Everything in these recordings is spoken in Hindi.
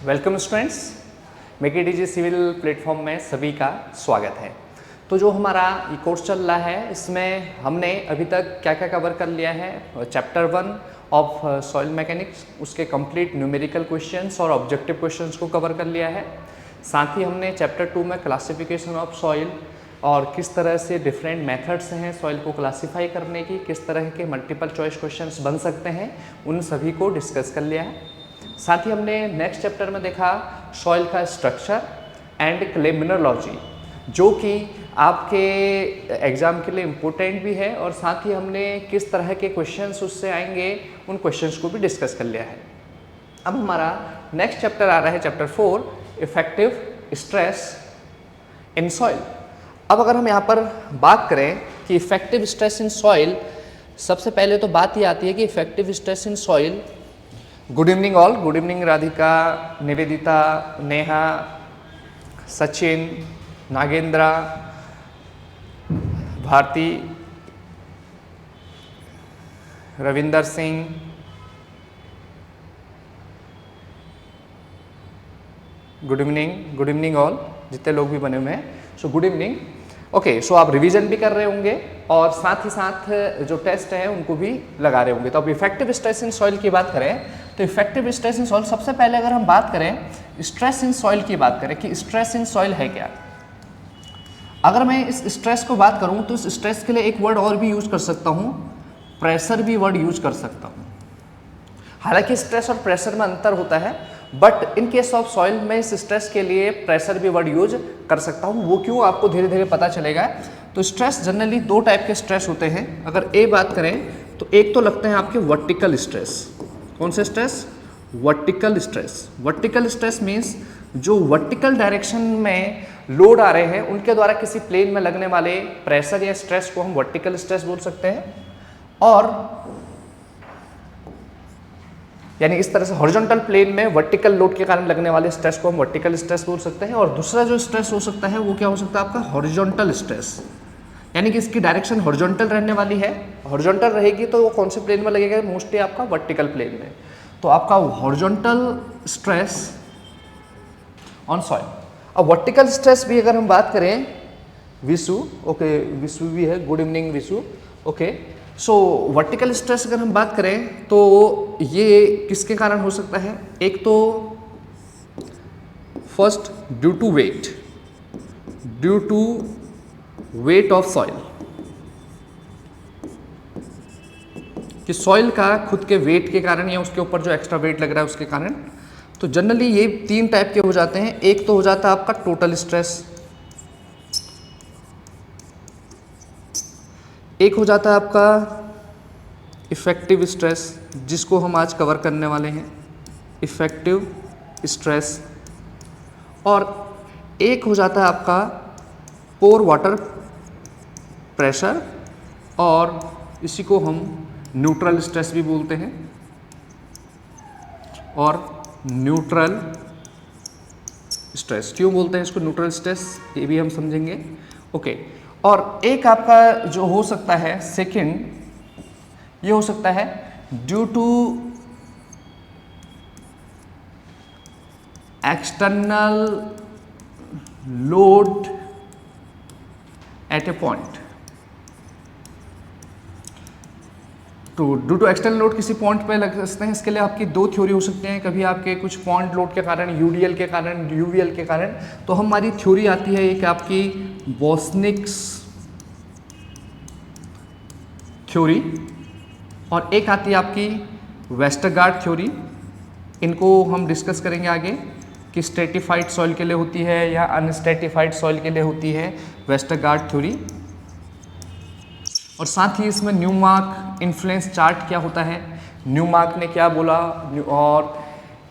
वेलकम स्टूडेंट्स, मेकेडीजी सिविल प्लेटफॉर्म में सभी का स्वागत है। तो जो हमारा ये कोर्स चल रहा है इसमें हमने अभी तक क्या क्या कवर कर लिया है। चैप्टर 1 ऑफ सॉइल मैकेनिक्स, उसके कंप्लीट न्यूमेरिकल क्वेश्चंस और ऑब्जेक्टिव क्वेश्चंस को कवर कर लिया है। साथ ही हमने चैप्टर 2 में क्लासिफिकेशन ऑफ सॉइल और किस तरह से डिफरेंट मेथड्स हैं सॉइल को क्लासीफाई करने की, किस तरह के मल्टीपल चॉइस क्वेश्चंस बन सकते हैं, उन सभी को डिस्कस कर लिया है। साथ ही हमने नेक्स्ट चैप्टर में देखा सॉइल का स्ट्रक्चर एंड क्ले मिनरलॉजी, जो कि आपके एग्जाम के लिए इम्पोर्टेंट भी है, और साथ ही हमने किस तरह के क्वेश्चंस उससे आएंगे उन क्वेश्चंस को भी डिस्कस कर लिया है। अब हमारा नेक्स्ट चैप्टर आ रहा है chapter 4, effective stress in soil. अब अगर हम यहाँ पर बात करें कि इफेक्टिव स्ट्रेस इन सॉइल, सबसे पहले तो बात ये आती है कि effective stress in soil. Good evening all, good evening Radhika, Nivedita, Neha, Sachin, Nagendra, Bharti, Ravinder Singh, good evening all, जितने लोग भी बने हुए हैं, so good evening. Okay, so आप रिवीजन भी कर रहे होंगे और साथ ही साथ जो टेस्ट है उनको भी लगा रहे होंगे। तो अब इफेक्टिव स्ट्रेस इन सॉइल की बात करें तो इफेक्टिव स्ट्रेस इन सॉइल, सबसे पहले अगर हम बात करें स्ट्रेस इन सॉइल की बात करें कि स्ट्रेस इन सॉइल है क्या। अगर मैं इस स्ट्रेस को बात करूं तो इस स्ट्रेस के लिए एक वर्ड और भी यूज कर सकता हूं, प्रेशर भी वर्ड यूज कर सकता हूं। हालांकि स्ट्रेस और प्रेशर में अंतर होता है, but in case of soil में इस स्ट्रेस के लिए प्रेशर भी वर्ड यूज कर सकता हूँ। वो क्यों, आपको धीरे धीरे पता चलेगा। तो स्ट्रेस जनरली दो टाइप के स्ट्रेस होते हैं। अगर ए बात करें तो एक तो लगते हैं आपके वर्टिकल स्ट्रेस। कौन से stress? Vertical stress. Vertical stress means जो वर्टिकल डायरेक्शन में लोड आ रहे हैं उनके द्वारा किसी प्लेन में लगने वाले प्रेशर या स्ट्रेस को हम वर्टिकल स्ट्रेस बोल सकते हैं। और यानी इस तरह से हॉरिजॉन्टल प्लेन में वर्टिकल लोड के कारण लगने वाले स्ट्रेस को हम वर्टिकल स्ट्रेस बोल सकते हैं। और दूसरा जो स्ट्रेस हो सकता है वो क्या हो सकता है आपका? हॉरिजॉन्टल स्ट्रेस, यानी कि इसकी डायरेक्शन हॉरिजॉन्टल रहने वाली है। हॉरिजॉन्टल रहेगी तो वो कौन से प्लेन में लगेगा? मोस्टली आपका वर्टिकल प्लेन में। तो आपका हॉरिजॉन्टल स्ट्रेस ऑन सॉइल। अब वर्टिकल स्ट्रेस भी अगर हम बात करें, विशु, ओके विशु भी है, गुड इवनिंग विशु, ओके। सो वर्टिकल स्ट्रेस अगर हम बात करें तो ये किसके कारण हो सकता है? एक तो first due to weight of soil, कि सॉइल का खुद के वेट के कारण या उसके ऊपर जो एक्स्ट्रा वेट लग रहा है उसके कारण। तो जनरली ये तीन टाइप के हो जाते हैं। एक तो हो जाता है आपका टोटल स्ट्रेस, एक हो जाता है आपका इफेक्टिव स्ट्रेस, जिसको हम आज कवर करने वाले हैं, इफेक्टिव स्ट्रेस। और एक हो जाता है आपका पोर वाटर प्रेशर, और इसी को हम न्यूट्रल स्ट्रेस भी बोलते हैं, और न्यूट्रल स्ट्रेस। क्यों बोलते हैं इसको न्यूट्रल स्ट्रेस, ये भी हम समझेंगे, ओके। और एक आपका जो हो सकता है सेकंड, ये हो सकता है due to external load at a point. तो ड्यू टू एक्सटर्नल लोड किसी पॉइंट पे लग सकते हैं। इसके लिए आपकी दो थ्योरी हो सकती हैं, कभी आपके कुछ पॉइंट लोड के कारण, यूडीएल के कारण, यूवीएल के कारण। तो हमारी थ्योरी आती है एक आपकी बोस्निक्स थ्योरी, और एक आती है आपकी वेस्टरगार्ड थ्योरी। इनको हम डिस्कस करेंगे आगे कि स्ट्रेटिफाइड सॉइल के लिए होती है या अनस्ट्रेटिफाइड सॉइल के लिए होती है वेस्टरगार्ड थ्योरी। और साथ ही इसमें न्यूमार्क इन्फ्लुएंस चार्ट क्या होता है, न्यूमार्क ने क्या बोला, और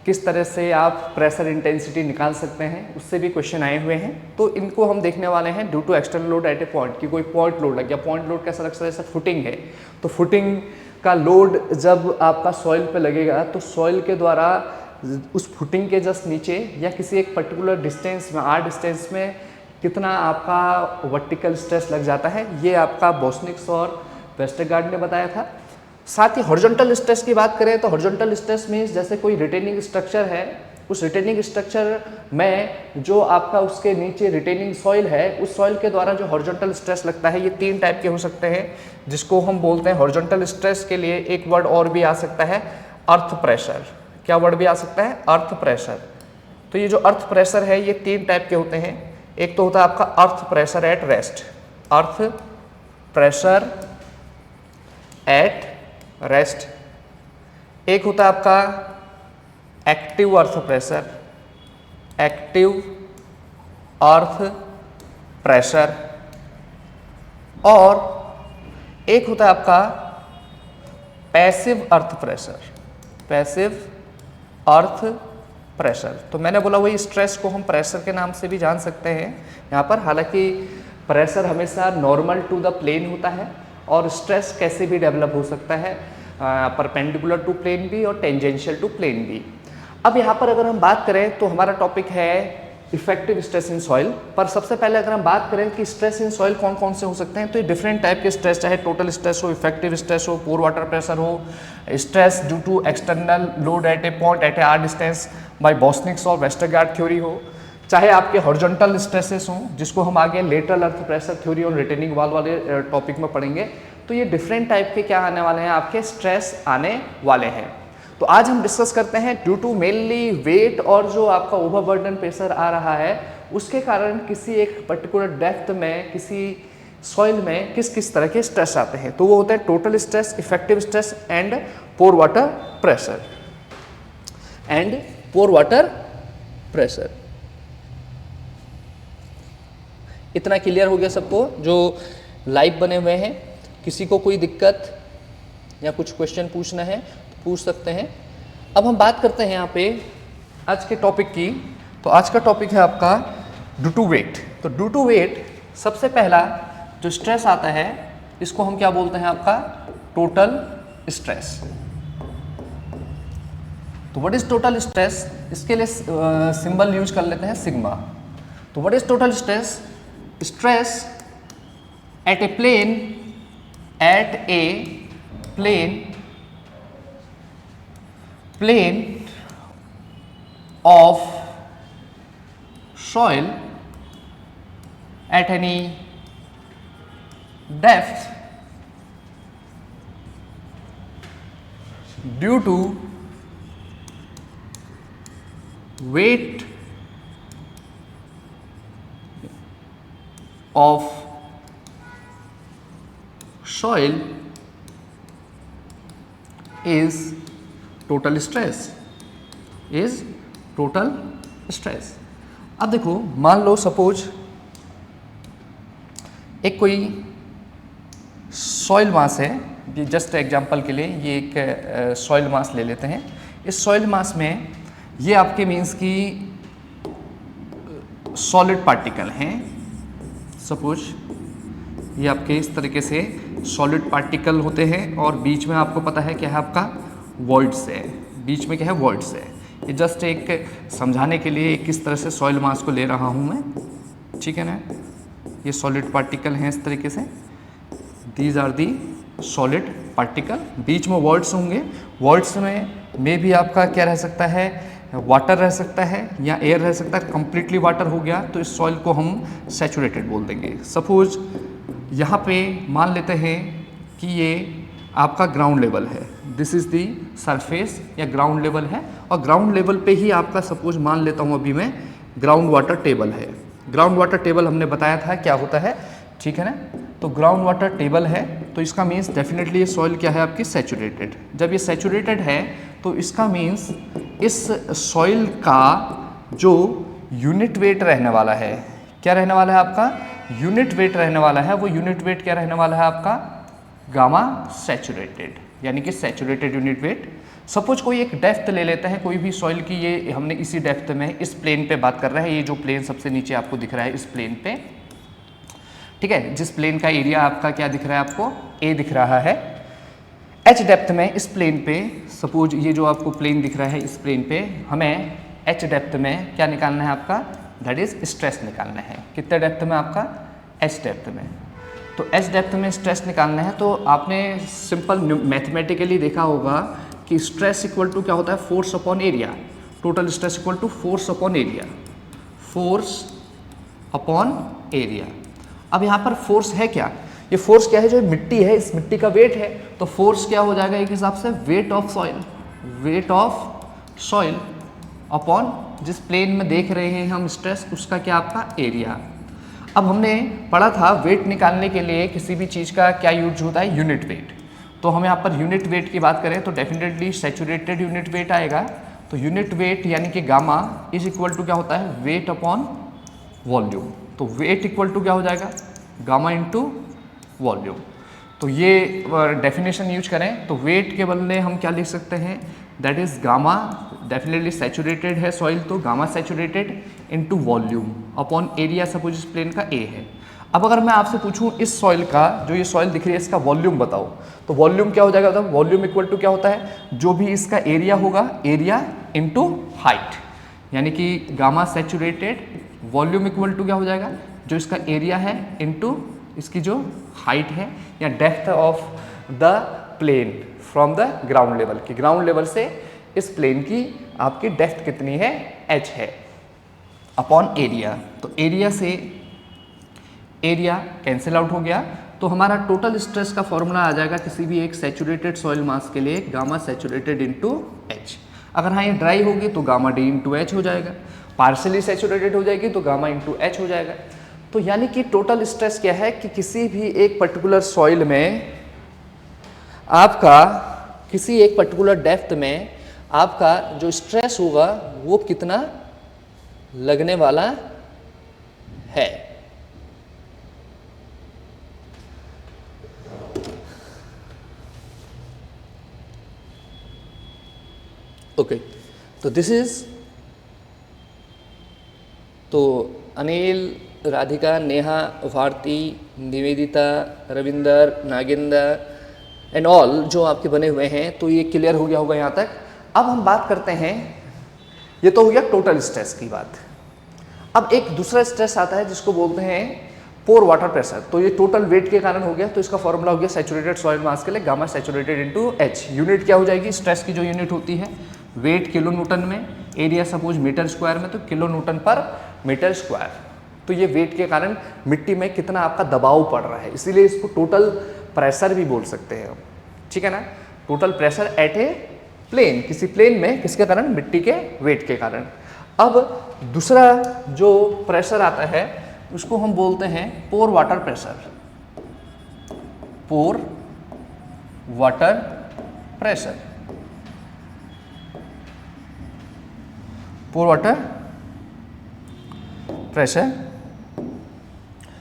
किस तरह से आप प्रेशर इंटेंसिटी निकाल सकते हैं, उससे भी क्वेश्चन आए हुए हैं। तो इनको हम देखने वाले हैं due to external load at a point, कि कोई पॉइंट लोड लग गया। पॉइंट लोड कैसा लग सकता है? जैसे फुटिंग है, तो फुटिंग का लोड जब आपका सॉइल पे लगेगा तो सॉइल के द्वारा उस फुटिंग के जस्ट नीचे या किसी एक पर्टिकुलर डिस्टेंस में, आर डिस्टेंस में कितना आपका वर्टिकल स्ट्रेस लग जाता है, ये आपका बोस्निक्स और वेस्टरगार्ड ने बताया था। साथ ही हॉरिजॉन्टल स्ट्रेस की बात करें तो हॉरिजॉन्टल स्ट्रेस मीन्स जैसे कोई रिटेनिंग स्ट्रक्चर है उस रिटेनिंग स्ट्रक्चर में जो आपका उसके नीचे रिटेनिंग सॉइल है, उस सॉइल के द्वारा जो हॉरिजॉन्टल स्ट्रेस लगता है, ये 3 टाइप के हो सकते हैं, जिसको हम बोलते हैं हॉरिजॉन्टल स्ट्रेस के लिए एक वर्ड और भी आ सकता है, अर्थ प्रेशर। क्या वर्ड भी आ सकता है? Earth pressure. तो ये जो अर्थ प्रेशर है ये 3 टाइप के होते हैं। एक तो होता है आपका earth pressure at rest, earth pressure at rest. एक होता है आपका active earth pressure, active earth pressure. और एक होता है आपका passive earth pressure, passive earth pressure. तो मैंने बोला वही स्ट्रेस को हम प्रेशर के नाम से भी जान सकते हैं यहाँ पर। हालांकि प्रेशर हमेशा नॉर्मल टू द प्लेन होता है और स्ट्रेस कैसे भी डेवलप हो सकता है, परपेंडिकुलर टू प्लेन भी और टेंजेंशियल टू प्लेन भी। अब यहाँ पर अगर हम बात करें तो हमारा टॉपिक है इफेक्टिव स्ट्रेस इन सॉइल। पर सबसे पहले अगर हम बात करें कि स्ट्रेस इन सॉइल कौन कौन से हो सकते हैं, तो ये डिफरेंट टाइप के स्ट्रेस, चाहे टोटल स्ट्रेस हो, इफेक्टिव स्ट्रेस हो, पोर वाटर प्रेशर हो, stress due to external load at a point at a R distance by Boussinesq और वेस्टरगार्ड थ्योरी हो, चाहे आपके हॉरिजॉन्टल स्ट्रेसेस हों, जिसको हम आगे लेटरल अर्थ प्रेशर थ्योरी और रिटेनिंग वॉल वाले टॉपिक में पढ़ेंगे। तो ये डिफरेंट टाइप के क्या आने वाले हैं, आपके स्ट्रेस आने वाले हैं। तो आज हम डिस्कस करते हैं ड्यू टू मेनली वेट और जो आपका ओवरबर्डन प्रेशर आ रहा है, उसके कारण किसी एक पर्टिकुलर डेप्थ में किसी सॉइल में किस किस तरह के स्ट्रेस आते हैं। तो वो होते हैं total stress, effective stress and pore water pressure, and pore water pressure. इतना क्लियर हो गया सबको जो लाइव बने हुए हैं? किसी को कोई दिक्कत या कुछ क्वेश्चन पूछना है तो पूछ सकते हैं। अब हम बात करते हैं यहाँ पे आज के टॉपिक की। तो आज का टॉपिक है आपका ड्यू टू वेट। तो ड्यू टू वेट सबसे पहला जो स्ट्रेस आता है इसको हम क्या बोलते हैं, आपका टोटल स्ट्रेस। तो व्हाट इज टोटल स्ट्रेस? इसके लिए सिंबल यूज कर लेते हैं सिग्मा। तो what is total stress? Stress at a plane, at a plane of soil at any depth due to weight of soil is total stress, is total stress। अब देखो, मान लो सपोज एक कोई सॉइल मास है, ये जस्ट एग्जांपल के लिए ये एक सॉइल मास ले लेते हैं। इस सॉइल मास में ये आपके मीन्स की सॉलिड पार्टिकल हैं। सपोज ये आपके इस तरीके से सॉलिड पार्टिकल होते हैं और बीच में आपको पता है क्या है, आपका वॉइड्स है। बीच में क्या है, वॉइड्स है। ये जस्ट एक समझाने के लिए किस तरह से सॉइल मास को ले रहा हूँ मैं, ठीक है ना। ये सॉलिड पार्टिकल हैं इस तरीके से, these are the solid particle. बीच में वॉइड्स होंगे, वॉइड्स में भी आपका क्या रह सकता है, वाटर रह सकता है या एयर रह सकता है। कंप्लीटली वाटर हो गया तो इस सॉइल को हम सैचुरेटेड बोल देंगे। सपोज यहाँ पे मान लेते हैं कि ये आपका ग्राउंड लेवल है, दिस इज़ दी सरफेस या ग्राउंड लेवल है, और ग्राउंड लेवल पे ही आपका सपोज मान लेता हूँ अभी मैं ग्राउंड वाटर टेबल है। ग्राउंड वाटर टेबल हमने बताया था क्या होता है, ठीक है ना। तो ग्राउंड वाटर टेबल है तो इसका मीन्स डेफिनेटली ये सॉइल क्या है, आपकी सैचुरेटेड। जब ये सैचुरेटेड है तो इसका मीन्स इस सॉइल का जो यूनिट वेट रहने वाला है, क्या रहने वाला है, आपका यूनिट वेट रहने वाला है। वो यूनिट वेट क्या रहने वाला है, आपका गामा सैचुरेटेड, यानी कि सैचुरेटेड यूनिट वेट। सपोज कोई एक डेप्थ ले लेते हैं कोई भी सॉइल की, ये हमने इसी डेप्थ में इस प्लेन पे बात कर रहे हैं। ये जो प्लेन सबसे नीचे आपको दिख रहा है इस प्लेन पे, ठीक है, जिस प्लेन का एरिया आपका क्या दिख रहा है, आपको ए दिख रहा है। एच डेप्थ में इस प्लेन पे, सपोज ये जो आपको प्लेन दिख रहा है इस प्लेन पे, हमें एच डेप्थ में क्या निकालना है, आपका दैट इज स्ट्रेस निकालना है। कितने डेप्थ में, आपका एच डेप्थ में। तो एच डेप्थ में स्ट्रेस निकालना है तो आपने सिंपल मैथमेटिकली देखा होगा कि स्ट्रेस इक्वल टू क्या होता है, force upon area. Total stress equal to force upon area, force upon area. अब यहाँ पर फोर्स है क्या, ये फोर्स क्या है, जो मिट्टी है इस मिट्टी का वेट है, तो फोर्स क्या हो जाएगा एक हिसाब से wait of soil, wait of soil upon जिस प्लेन में देख रहे हैं हम स्ट्रेस, उसका क्या आपका एरिया। अब हमने पढ़ा था वेट निकालने के लिए किसी भी चीज़ का क्या यूज होता है, यूनिट वेट। तो हम यहाँ पर यूनिट वेट की बात करें तो डेफिनेटली सैचुरेटेड यूनिट वेट आएगा। तो यूनिट वेट यानी कि गामा इज इक्वल टू क्या होता है, वेट अपॉन वॉल्यूम। तो वेट इक्वल टू क्या हो जाएगा, गामा इंटू वॉल्यूम। तो ये डेफिनेशन यूज करें तो वेट के बदले हम क्या लिख सकते हैं, that is gamma, definitely saturated है सॉइल तो gamma saturated into volume upon area, suppose इस प्लेन का ए है। अब अगर मैं आपसे पूछूं इस सॉइल का, जो ये सॉइल दिख रही है इसका वॉल्यूम बताओ, तो वॉल्यूम क्या हो जाएगा, मतलब वॉल्यूम इक्वल टू क्या होता है, जो भी इसका एरिया होगा, एरिया इनटू हाइट, यानी कि gamma saturated volume equal to क्या हो जाएगा, जो इसका एरिया है इनटू इसकी जो हाइट है या depth of the plane from the ground level, की ग्राउंड लेवल से इस प्लेन की आपकी डेप्थ कितनी है, h है, अपॉन एरिया। तो एरिया से एरिया कैंसिल आउट हो गया, तो हमारा टोटल स्ट्रेस का फॉर्मूला आ जाएगा किसी भी एक सैचुरेटेड सॉइल मास के लिए, गामा सैचुरेटेड इंटू एच। अगर हाँ ये ड्राई होगी तो गामा डी इंटू एच हो जाएगा, पार्शली सैचुरेटेड हो जाएगी तो गामा इंटू एच हो जाएगा। तो यानी कि टोटल स्ट्रेस क्या है कि किसी भी एक पर्टिकुलर सॉइल में आपका, किसी एक पर्टिकुलर डेप्थ में आपका जो स्ट्रेस होगा वो कितना लगने वाला है। ओके, तो दिस इज, तो अनिल, राधिका, नेहा, भारती, निवेदिता, रविंदर, नागेंद्र एंड ऑल जो आपके बने हुए हैं, तो ये क्लियर हो गया होगा यहाँ तक। अब हम बात करते हैं, ये तो हो गया टोटल स्ट्रेस की बात। अब एक दूसरा स्ट्रेस आता है जिसको बोलते हैं पोर वाटर प्रेशर। तो ये टोटल वेट के कारण हो गया, तो इसका फॉर्मूला हो गया सैचुरेटेड सॉइल मास के लिए gamma saturated into H. Unit क्या हो जाएगी, स्ट्रेस की जो यूनिट होती है, वेट किलो न्यूटन में, एरिया सपोज मीटर स्क्वायर में, तो kilo newton per metre square. तो ये वेट के कारण मिट्टी में कितना आपका दबाव पड़ रहा है, इसीलिए इसको टोटल प्रेशर भी बोल सकते हैं हम, ठीक है ना। Total pressure at a plane, किसी प्लेन में, किसके कारण, मिट्टी के वेट के कारण। अब दूसरा जो प्रेशर आता है उसको हम बोलते हैं पोर वाटर प्रेशर, पोर वाटर प्रेशर, पोर वाटर प्रेशर।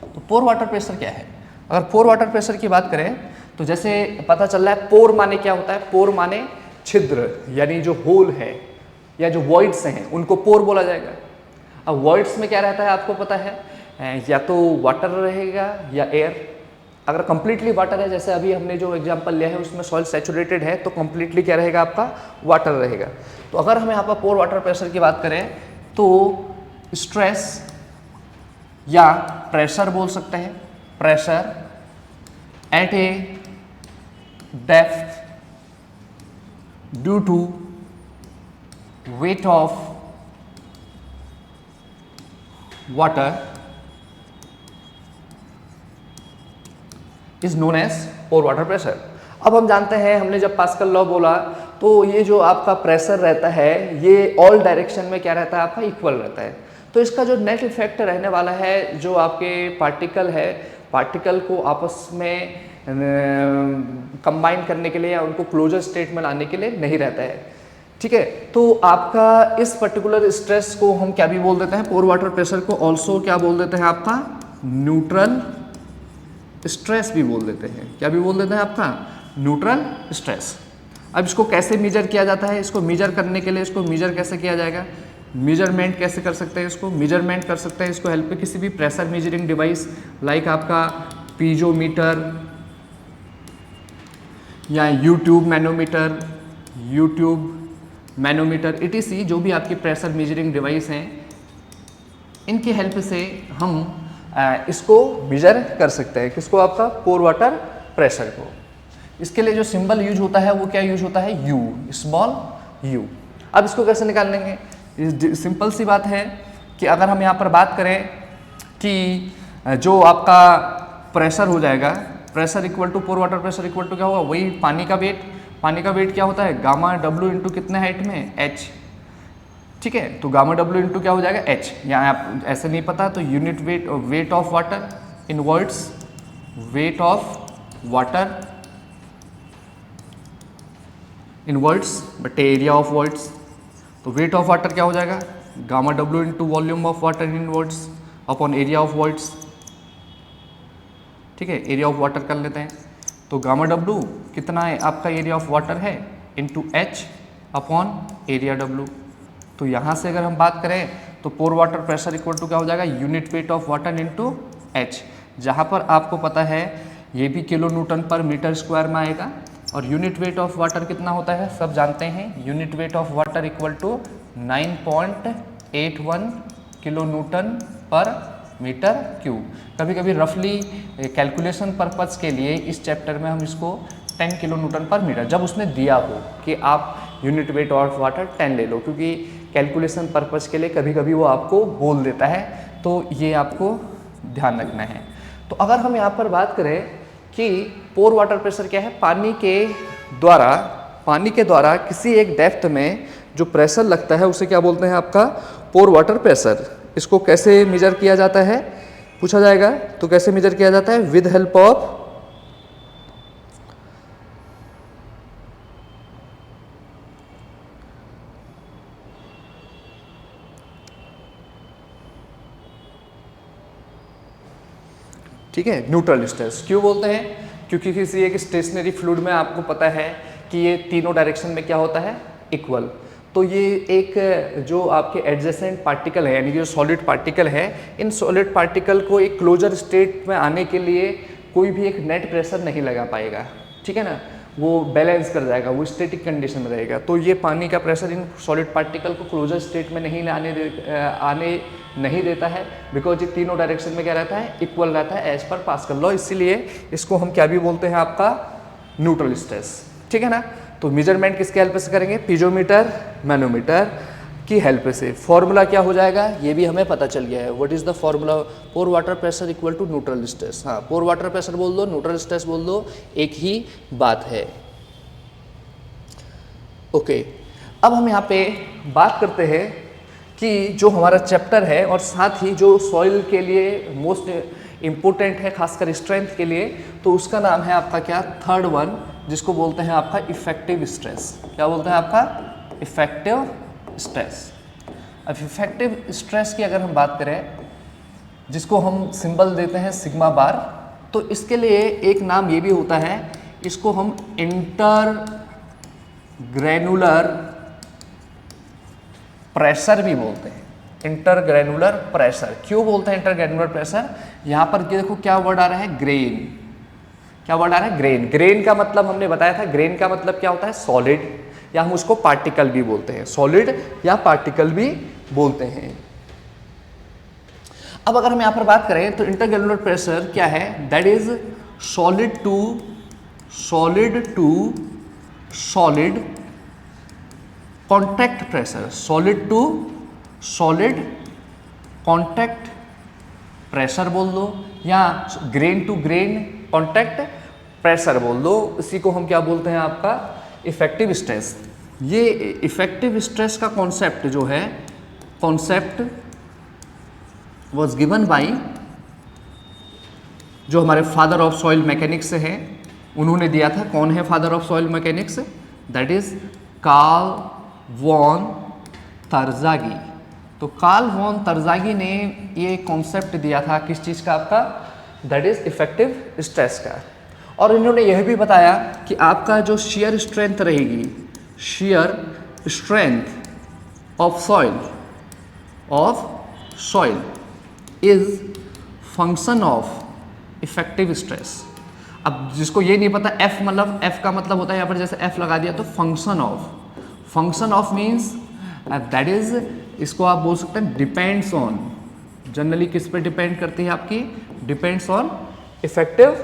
तो पोर वाटर प्रेशर क्या है, अगर पोर वाटर प्रेशर की बात करें तो जैसे पता चल रहा है, पोर माने क्या होता है, पोर माने छिद्र, यानी जो होल है या जो वॉइड्स हैं उनको पोर बोला जाएगा। अब वॉइड्स में क्या रहता है आपको पता है, या तो वाटर रहेगा या एयर। अगर कंप्लीटली वाटर है, जैसे अभी हमने जो एग्जांपल लिया है उसमें सॉइल सैचुरेटेड है, तो कंप्लीटली क्या रहेगा आपका, वाटर रहेगा। तो अगर हम यहाँ पर पोर वाटर प्रेशर की बात करें तो स्ट्रेस या प्रेशर बोल सकते हैं, pressure at a depth due to weight of water is known as pore water pressure. अब हम जानते हैं, हमने जब पास्कल लॉ बोला तो ये जो आपका प्रेशर रहता है ये ऑल डायरेक्शन में क्या रहता है आपका, इक्वल रहता है। तो इसका जो नेट इफेक्ट रहने वाला है, जो आपके पार्टिकल है, पार्टिकल को आपस में कंबाइन करने के लिए या उनको क्लोजर स्टेट में लाने के लिए नहीं रहता है, ठीक है। तो आपका इस पर्टिकुलर स्ट्रेस को हम क्या भी बोल देते हैं, पोर वाटर प्रेशर को ऑल्सो क्या बोल देते हैं आपका, न्यूट्रल स्ट्रेस भी बोल देते हैं। क्या भी बोल देते हैं आपका, न्यूट्रल स्ट्रेस। अब इसको कैसे मेजर किया जाता है, इसको मेजर करने के लिए इसको मेजर कैसे किया जाएगा, मेजरमेंट कैसे कर सकते हैं, इसको मेजरमेंट कर सकते हैं इसको हेल्प पे किसी भी प्रेशर मेजरिंग डिवाइस लाइक आपका पीजोमीटर या यूट्यूब मैनोमीटर ETC, जो भी आपकी प्रेशर मेजरिंग डिवाइस हैं, इनकी हेल्प से हम इसको मेजर कर सकते हैं। किसको, आपका पोर वाटर प्रेशर को। इसके लिए जो सिंबल यूज होता है वो क्या यूज होता है, U, स्मॉल u। अब इसको कैसे निकाल लेंगे, सिंपल सी बात है कि अगर हम यहाँ पर बात करें कि जो आपका प्रेशर हो जाएगा, pressure equal to pore water pressure equal to क्या होगा, वही पानी का वेट। पानी का वेट क्या होता है, गामा डब्ल्यू इंटू कितने हाइट में, एच। ठीक है, तो गामा डब्ल्यू इंटू क्या हो जाएगा, एच। यहाँ आप ऐसे नहीं पता तो unit weight of water in words, wait of water in words but area of words. तो वेट ऑफ वाटर क्या हो जाएगा, gamma W into volume of water in words upon area of words. ठीक है, एरिया ऑफ वाटर कर लेते हैं। तो गामा डब्ल्यू कितना है आपका, एरिया ऑफ वाटर है, into H upon area W. तो यहाँ से अगर हम बात करें तो pore water pressure equal to क्या हो जाएगा, unit weight of water into H. जहाँ पर आपको पता है ये भी kilo newton per metre square में आएगा, और यूनिट वेट ऑफ वाटर कितना होता है सब जानते हैं, unit weight of water equal to 9.81 kilo newton per metre cube. कभी कभी रफली कैलकुलेशन पर्पज़ के लिए इस चैप्टर में हम इसको 10 किलो न्यूटन पर मीटर, जब उसने दिया हो कि आप यूनिट वेट ऑफ वाटर 10 ले लो, क्योंकि कैलकुलेशन पर्पज़ के लिए कभी कभी वो आपको बोल देता है, तो ये आपको ध्यान रखना है। तो अगर हम यहाँ पर बात करें कि पोर वाटर प्रेशर क्या है, पानी के द्वारा किसी एक डेप्थ में जो प्रेशर लगता है उसे क्या बोलते हैं आपका, पोर वाटर प्रेशर। इसको कैसे मेजर किया जाता है पूछा जाएगा, तो कैसे मेजर किया जाता है, विद हेल्प ऑफ ठीक है, न्यूट्रल स्ट्रेस। क्यों बोलते हैं, क्योंकि किसी एक स्टेशनरी फ्लूइड में आपको पता है कि ये तीनों डायरेक्शन में क्या होता है, इक्वल। तो ये एक जो आपके एडजेसेंट पार्टिकल है, यानी जो सॉलिड पार्टिकल है, इन सॉलिड पार्टिकल को एक क्लोजर स्टेट में आने के लिए कोई भी एक नेट प्रेशर नहीं लगा पाएगा। ठीक है ना, वो बैलेंस कर जाएगा, वो स्टैटिक कंडीशन में रहेगा। तो ये पानी का प्रेशर इन सॉलिड पार्टिकल को क्लोजर स्टेट में आने नहीं देता है, बिकॉज ये तीनों डायरेक्शन में क्या रहता है, इक्वल रहता है एज पर पास्कल लॉ। इसीलिए इसको हम क्या भी बोलते हैं आपका, न्यूट्रल स्ट्रेस। ठीक है ना। तो मेजरमेंट किसके हेल्प से करेंगे, पीजोमीटर, मैनोमीटर की हेल्प से। फॉर्मूला क्या हो जाएगा ये भी हमें पता चल गया है, what is the formula, pore water pressure equal to neutral stress. हाँ, पोर वाटर प्रेशर बोल दो, न्यूट्रल स्ट्रेस बोल दो, एक ही बात है। ओके, अब हम यहाँ पे बात करते हैं कि जो हमारा चैप्टर है और साथ ही जो सॉइल के लिए मोस्ट इम्पोर्टेंट है, खासकर स्ट्रेंथ के लिए, तो उसका नाम है आपका क्या, थर्ड वन, जिसको बोलते हैं आपका इफेक्टिव स्ट्रेस। क्या बोलते हैं आपका, इफेक्टिव स्ट्रेस। अब इफेक्टिव स्ट्रेस की अगर हम बात करें, जिसको हम सिंबल देते हैं सिग्मा बार, तो इसके लिए एक नाम ये भी होता है, इसको हम इंटर ग्रैनुलर प्रेशर भी बोलते हैं। इंटर ग्रैनुलर प्रेशर क्यों बोलते हैं इंटर ग्रैनुलर प्रेशर, यहाँ पर देखो क्या वर्ड आ रहा है, ग्रेन। क्या वर्ड आ रहा है, ग्रेन। ग्रेन का मतलब हमने बताया था, ग्रेन का मतलब क्या होता है, सॉलिड, या हम उसको पार्टिकल भी बोलते हैं, सॉलिड या पार्टिकल भी बोलते हैं। अब अगर हम यहाँ पर बात करें तो इंटरग्रैनुलर प्रेशर क्या है, that is solid to solid contact pressure, solid to solid contact pressure बोल दो, या grain to grain contact pressure बोल दो। इसी को हम क्या बोलते हैं आपका, इफेक्टिव स्ट्रेस। ये इफेक्टिव स्ट्रेस का कॉन्सेप्ट जो है, कॉन्सेप्ट वाज गिवन बाय जो हमारे फादर ऑफ सॉइल मैकेनिक्स हैं, उन्होंने दिया था। कौन है father of soil mechanics, that is Karl von Terzaghi. तो कार्ल वॉन तरज़ागी ने ये कॉन्सेप्ट दिया था किस चीज़ का आपका, दैट इज इफेक्टिव स्ट्रेस का। और इन्होंने यह भी बताया कि आपका जो शेयर स्ट्रेंथ रहेगी, shear strength of soil is function of effective stress. अब जिसको ये नहीं पता, एफ मतलब, एफ का मतलब होता है यहाँ पर जैसे एफ लगा दिया तो function of means that is, इसको आप बोल सकते हैं डिपेंड्स ऑन, जनरली किस पे डिपेंड करती है आपकी, डिपेंड्स ऑन इफेक्टिव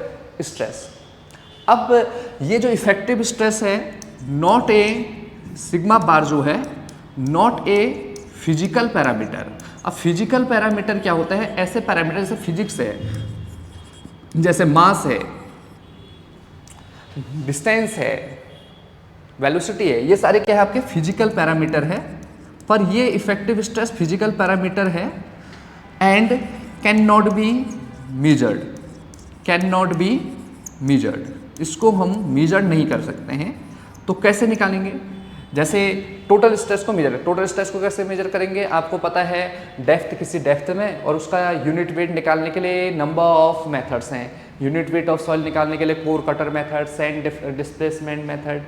स्ट्रेस। अब ये जो इफेक्टिव स्ट्रेस है, नॉट ए सिग्मा बार जो है, नॉट ए फिजिकल पैरामीटर। अब फिजिकल पैरामीटर क्या होता है? ऐसे पैरामीटर जैसे फिजिक्स है, जैसे मास है, डिस्टेंस है, वेलोसिटी है, ये सारे क्या है आपके फिजिकल पैरामीटर है। पर ये इफेक्टिव स्ट्रेस फिजिकल पैरामीटर है and can not be measured, can not be measured. इसको हम मेजर नहीं कर सकते हैं। तो कैसे निकालेंगे? जैसे टोटल स्ट्रेस को मेजर, टोटल स्ट्रेस को कैसे मेजर करेंगे? आपको पता है डेप्थ, किसी डेप्थ में, और उसका यूनिट वेट निकालने के लिए नंबर ऑफ मेथड्स हैं। यूनिट वेट ऑफ सॉइल निकालने के लिए core cutter method, sand displacement method,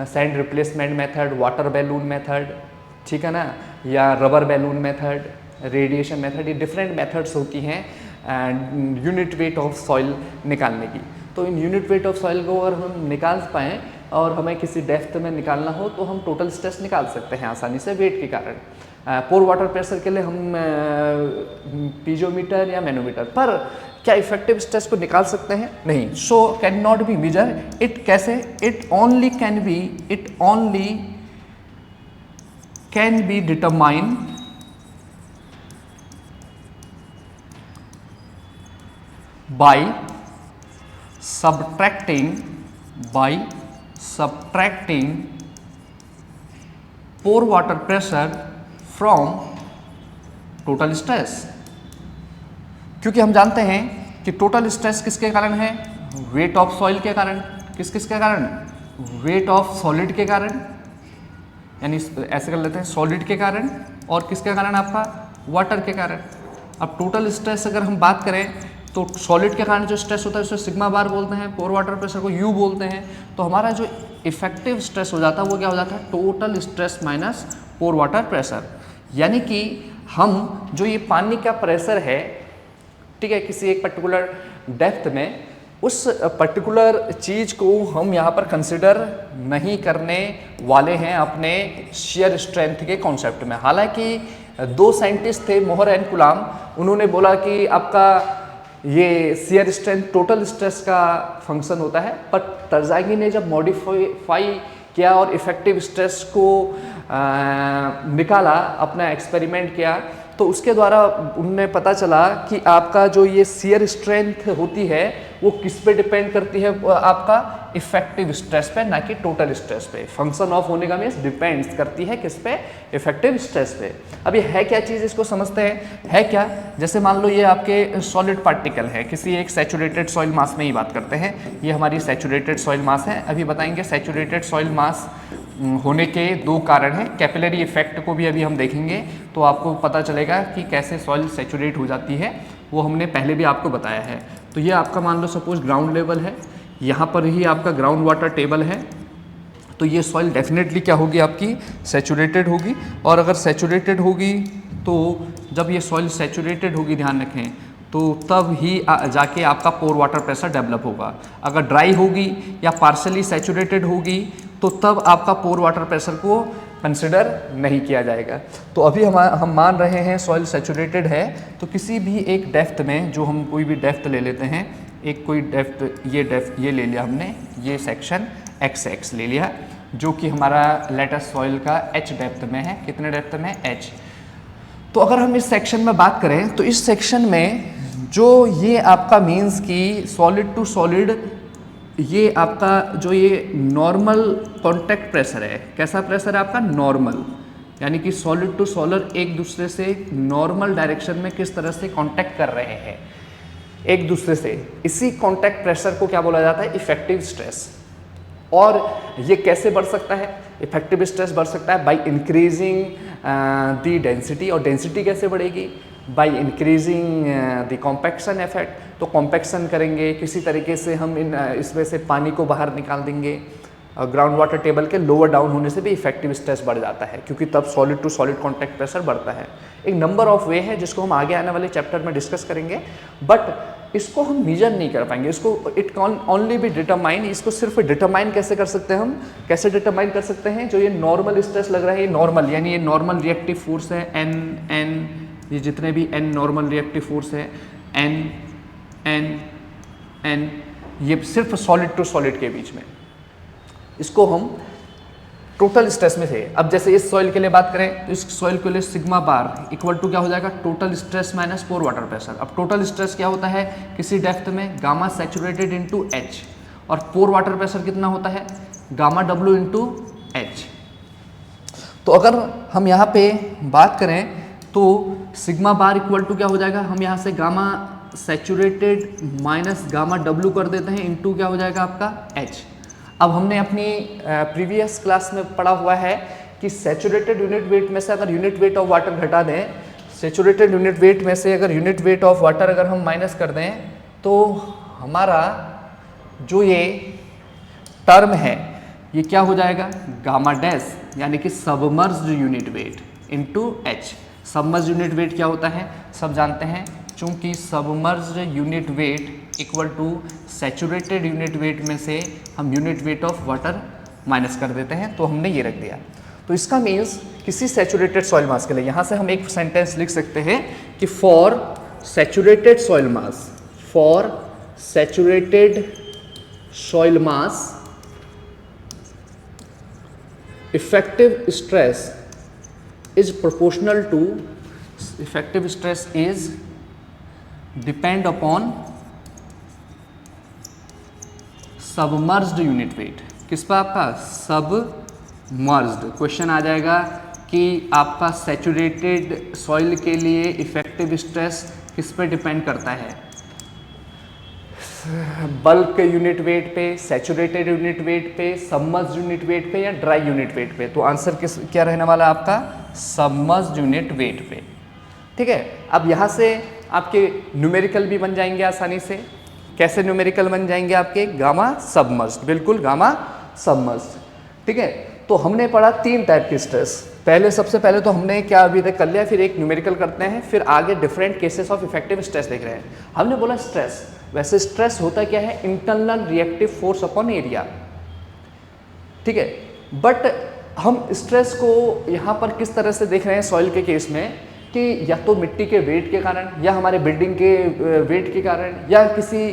sand replacement method, water balloon method, ठीक है ना, या rubber balloon method, radiation method, ये डिफरेंट मेथड्स होती हैं यूनिट वेट ऑफ सॉइल निकालने की। तो in unit weight of soil को अगर हम निकाल पाएँ और हमें किसी डेप्थ में निकालना हो तो हम टोटल स्ट्रेस निकाल सकते हैं आसानी से वेट के कारण। पोर वाटर प्रेशर के लिए हम पीजोमीटर या मैनोमीटर, पर क्या इफेक्टिव स्ट्रेस को निकाल सकते हैं? नहीं। So can not be measure it. कैसे? It only can be determine by subtracting pore water pressure from total stress। क्योंकि हम जानते हैं कि टोटल स्ट्रेस किसके कारण है? वेट ऑफ सॉइल के कारण। किसके कारण? वेट ऑफ सॉलिड के कारण, यानी ऐसे कर लेते हैं, सॉलिड के कारण, और किसके कारण? आपका वाटर के कारण। अब टोटल स्ट्रेस अगर हम बात करें तो सॉलिड के कारण जो स्ट्रेस होता है उसे सिग्मा बार बोलते हैं, पोर वाटर प्रेशर को यू बोलते हैं। तो हमारा जो इफेक्टिव स्ट्रेस हो जाता है वो क्या हो जाता है? Total stress minus pore water pressure. यानी कि हम जो ये पानी का प्रेशर है, ठीक है, किसी एक पर्टिकुलर डेप्थ में, उस पर्टिकुलर चीज़ को हम यहाँ पर कंसिडर नहीं करने वाले हैं अपने शेयर स्ट्रेंथ के कॉन्सेप्ट में। हालांकि दो साइंटिस्ट थे, मोहर एंड कुलाम, उन्होंने बोला कि आपका ये शेयर स्ट्रेंथ टोटल स्ट्रेस का फंक्शन होता है, पर तरजागी ने जब मॉडिफाई किया और इफेक्टिव स्ट्रेस को निकाला, अपना एक्सपेरिमेंट किया, तो उसके द्वारा उन्हें पता चला कि आपका जो ये शेयर स्ट्रेंथ होती है वो किस पे डिपेंड करती है? आपका इफेक्टिव स्ट्रेस पे, ना कि टोटल स्ट्रेस पे। फंक्शन ऑफ होने का मीन्स डिपेंड्स करती है किस पे? इफेक्टिव स्ट्रेस पे। अब ये है क्या चीज़, इसको समझते हैं। है क्या? जैसे मान लो ये आपके सॉलिड पार्टिकल है, किसी एक सैचुरेटेड सॉइल मास में ही बात करते हैं। ये हमारी सैचुरेटेड सॉइल मास है। अभी बताएंगे सैचुरेटेड सॉइल मास होने के दो कारण हैं। कैपिलरी इफेक्ट को भी अभी हम देखेंगे, तो आपको पता चलेगा कि कैसे सॉइल सैचुरेट हो जाती है, वो हमने पहले भी आपको बताया है। तो ये आपका मान लो सपोज ग्राउंड लेवल है, यहाँ पर ही आपका ग्राउंड वाटर टेबल है, तो ये सॉइल डेफिनेटली क्या होगी? आपकी सैचुरेटेड होगी। और अगर सैचुरेटेड होगी तो जब ये सॉइल सैचुरेटेड होगी, ध्यान रखें, तो तब ही जाके आपका पोर वाटर प्रेशर डेवलप होगा। अगर ड्राई होगी या पार्शली सैचुरेटेड होगी तो तब आपका पोर वाटर प्रेशर को कंसिडर नहीं किया जाएगा। तो अभी हम मान रहे हैं सॉइल सैचुरेटेड है, तो किसी भी एक डेप्थ में, जो हम कोई भी डेप्थ ले लेते हैं, एक कोई डेप्थ ये ले लिया हमने, ये सेक्शन x ले लिया, जो कि हमारा लेटेस्ट सॉइल का h डेप्थ में है। कितने डेप्थ में? h। तो अगर हम इस सेक्शन में बात करें तो इस सेक्शन में जो ये आपका मीन्स कि सॉलिड टू सॉलिड, ये आपका जो ये नॉर्मल कांटेक्ट प्रेशर है, कैसा प्रेशर है आपका? नॉर्मल। यानी कि सॉलिड टू सॉलिड एक दूसरे से नॉर्मल डायरेक्शन में किस तरह से कांटेक्ट कर रहे हैं एक दूसरे से, इसी कांटेक्ट प्रेशर को क्या बोला जाता है? Effective stress. और ये कैसे बढ़ सकता है? इफेक्टिव स्ट्रेस बढ़ सकता है बाय इंक्रीजिंग द डेंसिटी। और डेंसिटी कैसे बढ़ेगी? By increasing the compaction effect. तो कॉम्पैक्शन करेंगे, किसी तरीके से हम इसमें से पानी को बाहर निकाल देंगे। ग्राउंड वाटर टेबल के लोअर डाउन होने से भी इफेक्टिव स्ट्रेस बढ़ जाता है, क्योंकि तब solid to solid contact pressure बढ़ता है। एक नंबर ऑफ वे है जिसको हम आगे आने वाले चैप्टर में डिस्कस करेंगे, बट इसको हम मेजर नहीं कर पाएंगे। इसको it can only be determine. इसको सिर्फ डिटरमाइन कैसे कर सकते हैं? हम कैसे डिटरमाइन कर सकते हैं? जो ये नॉर्मल स्ट्रेस लग रहा है, ये नॉर्मल, यानी ये नॉर्मल रिएक्टिव फोर्स है, एन, ये जितने भी एन नॉर्मल रिएक्टिव फोर्स है, एन, ये सिर्फ सॉलिड टू सॉलिड के बीच में, इसको हम टोटल स्ट्रेस में से। अब जैसे इस सॉइल के लिए बात करें तो इस सॉइल के लिए सिग्मा बार इक्वल टू क्या हो जाएगा, total stress minus pore water pressure. अब टोटल स्ट्रेस क्या होता है किसी डेप्थ में, गामा सैचुरेटेड इंटू एच, और पोर वाटर प्रेशर कितना होता है, गामा डब्ल्यू इंटू एच। तो अगर हम यहाँ पे बात करें तो सिग्मा बार इक्वल टू क्या हो जाएगा, हम यहाँ से gamma saturated minus gamma W कर देते हैं, इंटू क्या हो जाएगा आपका एच। अब हमने अपनी प्रीवियस क्लास में पढ़ा हुआ है कि सैचुरेटेड यूनिट वेट में से अगर यूनिट वेट ऑफ वाटर घटा दें, सैचुरेटेड यूनिट वेट में से अगर यूनिट वेट ऑफ वाटर अगर हम माइनस कर दें तो हमारा जो ये टर्म है ये क्या हो जाएगा, गामा डैश, यानी कि submerged unit weight into H. Submerged unit weight क्या होता है सब जानते हैं, चूंकि submerged unit weight equal to saturated unit weight में से हम unit weight of water minus कर देते हैं, तो हमने ये रख दिया। तो इसका मीन्स किसी सैचुरेटेड सॉइल मास के लिए यहाँ से हम एक सेंटेंस लिख सकते हैं कि for saturated soil mass, for saturated soil mass effective stress is proportional to, effective stress is depend upon submerged unit weight। किस पर आपका, सबमर्ज्ड। क्वेश्चन आ जाएगा कि आपका सैचुरेटेड सॉइल के लिए इफेक्टिव स्ट्रेस किस पे डिपेंड करता है, बल्क यूनिट वेट पे, सैचुरेटेड यूनिट वेट पे, सबमर्ज्ड यूनिट वेट पे या ड्राई यूनिट वेट पे। तो आंसर किस क्या रहने वाला आपका, सबमर्ज्ड यूनिट वेट पे। ठीक है, अब यहाँ से आपके न्यूमेरिकल भी बन जाएंगे आसानी से। कैसे न्यूमेरिकल बन जाएंगे आपके, गामा सबमर्ज्ड, बिल्कुल गामा सबमर्ज्ड। ठीक है, तो हमने पढ़ा 3 टाइप के स्ट्रेस। सबसे पहले तो हमने क्या अभी तक कर लिया, फिर एक न्यूमेरिकल करते हैं, फिर आगे different cases of effective stress देख रहे हैं। हमने बोला स्ट्रेस, वैसे स्ट्रेस होता क्या है, internal reactive force upon area. ठीक है, बट हम स्ट्रेस को यहाँ पर किस तरह से देख रहे हैं सॉइल के केस में, कि या तो मिट्टी के वेट के कारण, या हमारे बिल्डिंग के वेट के कारण, या किसी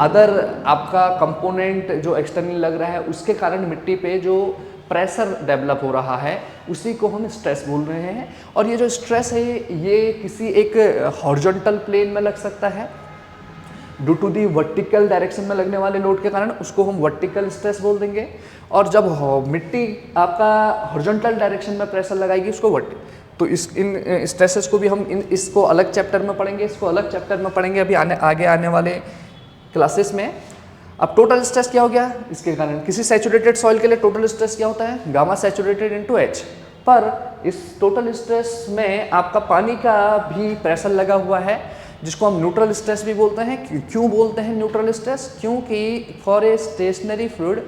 अदर आपका कंपोनेंट जो एक्सटर्नल लग रहा है उसके कारण मिट्टी पे जो प्रेशर डेवलप हो रहा है उसी को हम स्ट्रेस बोल रहे हैं। और ये जो स्ट्रेस है ये किसी एक हॉरिजॉन्टल प्लेन में लग सकता है, due to the vertical direction में लगने वाले लोड के कारण उसको हम वर्टिकल स्ट्रेस बोल देंगे। और जब मिट्टी आपका हॉरिजॉन्टल डायरेक्शन में प्रेशर लगाएगी उसको तो इन स्ट्रेसेस को भी हम इसको अलग चैप्टर में पढ़ेंगे, इसको अलग चैप्टर में पढ़ेंगे अभी आगे आने वाले क्लासेस में। अब टोटल स्ट्रेस क्या हो गया, इसके कारण किसी सैचुरेटेड सॉइल के लिए टोटल स्ट्रेस क्या होता है, गामा सैचुरेटेड इनटू एच। पर इस टोटल स्ट्रेस में आपका पानी का भी प्रेशर लगा हुआ है, जिसको हम न्यूट्रल स्ट्रेस भी बोलते हैं। क्यों बोलते हैं न्यूट्रल स्ट्रेस, क्योंकि फॉर ए स्टेशनरी फ्लूइड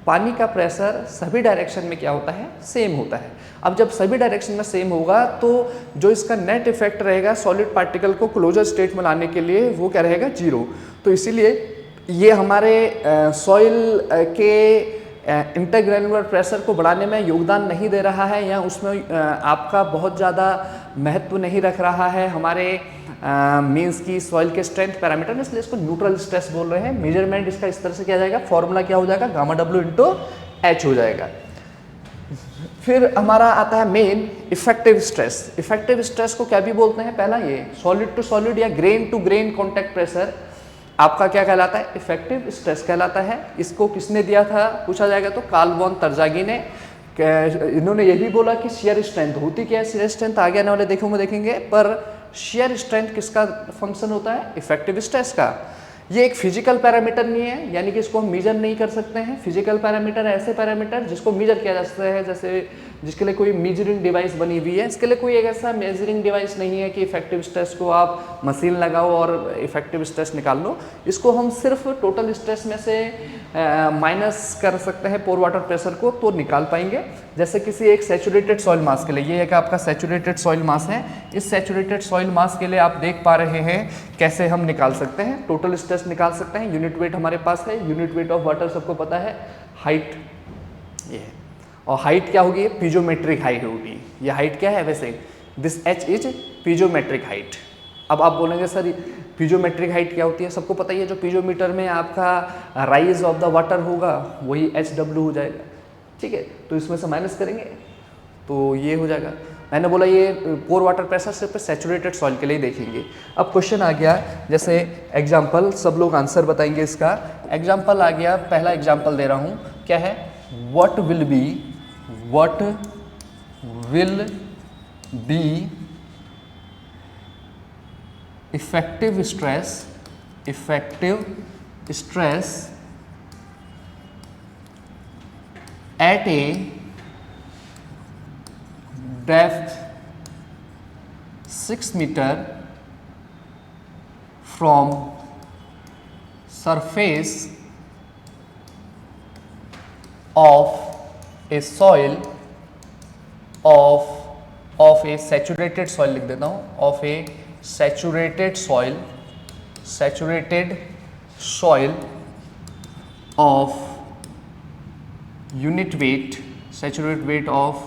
पानी का प्रेशर सभी डायरेक्शन में क्या होता है, सेम होता है। अब जब सभी डायरेक्शन में सेम होगा तो जो इसका नेट इफेक्ट रहेगा सॉलिड पार्टिकल को क्लोजर स्टेट में लाने के लिए वो क्या रहेगा, 0। तो इसीलिए ये हमारे सॉइल के इंटरग्रेनुलर प्रेशर को बढ़ाने में योगदान नहीं दे रहा है, या उसमें आपका बहुत ज़्यादा महत्व नहीं रख रहा है हमारे मीन्स की सॉइल के स्ट्रेंथ पैरामीटर, इसलिए इसको न्यूट्रल स्ट्रेस बोल रहे हैं। मेजरमेंट इसका इस तरह से किया जाएगा, फॉर्मूला क्या हो जाएगा, गामा डब्ल्यू इंटू एच हो जाएगा। फिर हमारा आता है main effective stress. Effective stress को क्या भी बोलते हैं, पहला ये सॉलिड टू सॉलिड या grain to grain contact pressure आपका क्या कहलाता है, इफेक्टिव स्ट्रेस कहलाता है। इसको किसने दिया था पूछा जाएगा तो कार्ल वॉन तरजागी ने। इन्होंने ये भी बोला कि शियर स्ट्रेंथ होती क्या है, शियर स्ट्रेंथ आगे आने वाले देखेंगे, पर शियर स्ट्रेंथ किसका फंक्शन होता है, इफेक्टिव स्ट्रेस का। ये एक फिजिकल पैरामीटर नहीं है, यानी कि इसको हम मेजर नहीं कर सकते हैं। फिजिकल पैरामीटर ऐसे पैरामीटर जिसको मेजर किया जा सकता है, जैसे जिसके लिए कोई मेजरिंग डिवाइस बनी हुई है, इसके लिए कोई एक ऐसा मेजरिंग डिवाइस नहीं है कि इफेक्टिव स्ट्रेस को आप मशीन लगाओ और इफेक्टिव स्ट्रेस निकाल लो। इसको हम सिर्फ टोटल स्ट्रेस में से माइनस कर सकते हैं पोर वाटर प्रेशर को, तो निकाल पाएंगे। जैसे किसी एक सैचुरेटेड सॉइल मास के लिए, ये एक आपका सैचुरेटेड सॉइल मास है, इस सैचुरेटेड सॉइल मास के लिए आप देख पा रहे हैं कैसे हम निकाल सकते हैं, टोटल स्ट्रेस निकाल सकते हैं। यूनिट वेट हमारे पास है, यूनिट वेट ऑफ वाटर सबको पता है, हाइट ये है, और हाइट क्या होगी, पीजोमेट्रिक हाइट होगी। ये हाइट क्या है वैसे, दिस एच इज पीजोमेट्रिक हाइट। अब आप बोलेंगे सर पीजोमेट्रिक हाइट क्या होती है, सबको पता ही है, जो पीजोमीटर में आपका राइज ऑफ द वाटर होगा वही एच डब्ल्यू हो जाएगा। ठीक है, तो इसमें से माइनस करेंगे तो ये हो जाएगा। मैंने बोला ये पोर वाटर प्रेशर सिर्फ सैचुरेटेड सॉइल के लिए देखेंगे। अब क्वेश्चन आ गया, जैसे एग्जाम्पल, सब लोग आंसर बताएंगे इसका। एग्जाम्पल आ गया, पहला एग्जाम्पल दे रहा हूँ, क्या है, what will be effective stress at a depth 6 meter from surface of a soil of a saturated soil, लिख देता हूँ, of a saturated soil of unit weight, saturate weight of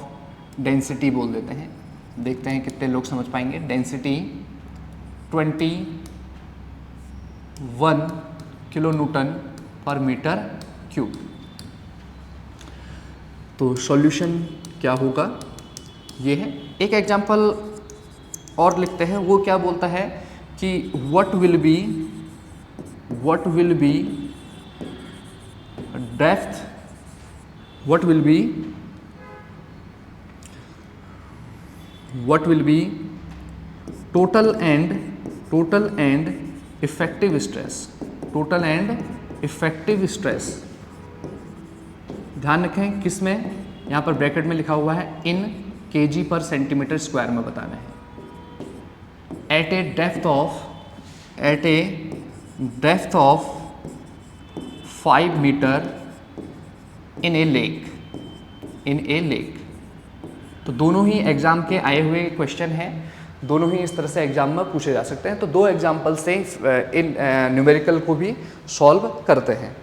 density बोल देते हैं, देखते हैं कितने लोग समझ पाएंगे। Density 21 kilo newton per metre cube. तो सॉल्यूशन क्या होगा, ये है। एक एग्जांपल और लिखते हैं, वो क्या बोलता है कि what will B depth, what will be total and effective stress, ध्यान रखें किस में, यहाँ पर ब्रैकेट में लिखा हुआ है in kg per centimetre square में बताना है, at a depth of 5 metre in a lake. तो दोनों ही एग्जाम के आए हुए क्वेश्चन हैं, दोनों ही इस तरह से एग्जाम में पूछे जा सकते हैं। तो दो एग्जाम्पल से इन न्यूमेरिकल को भी सॉल्व करते हैं।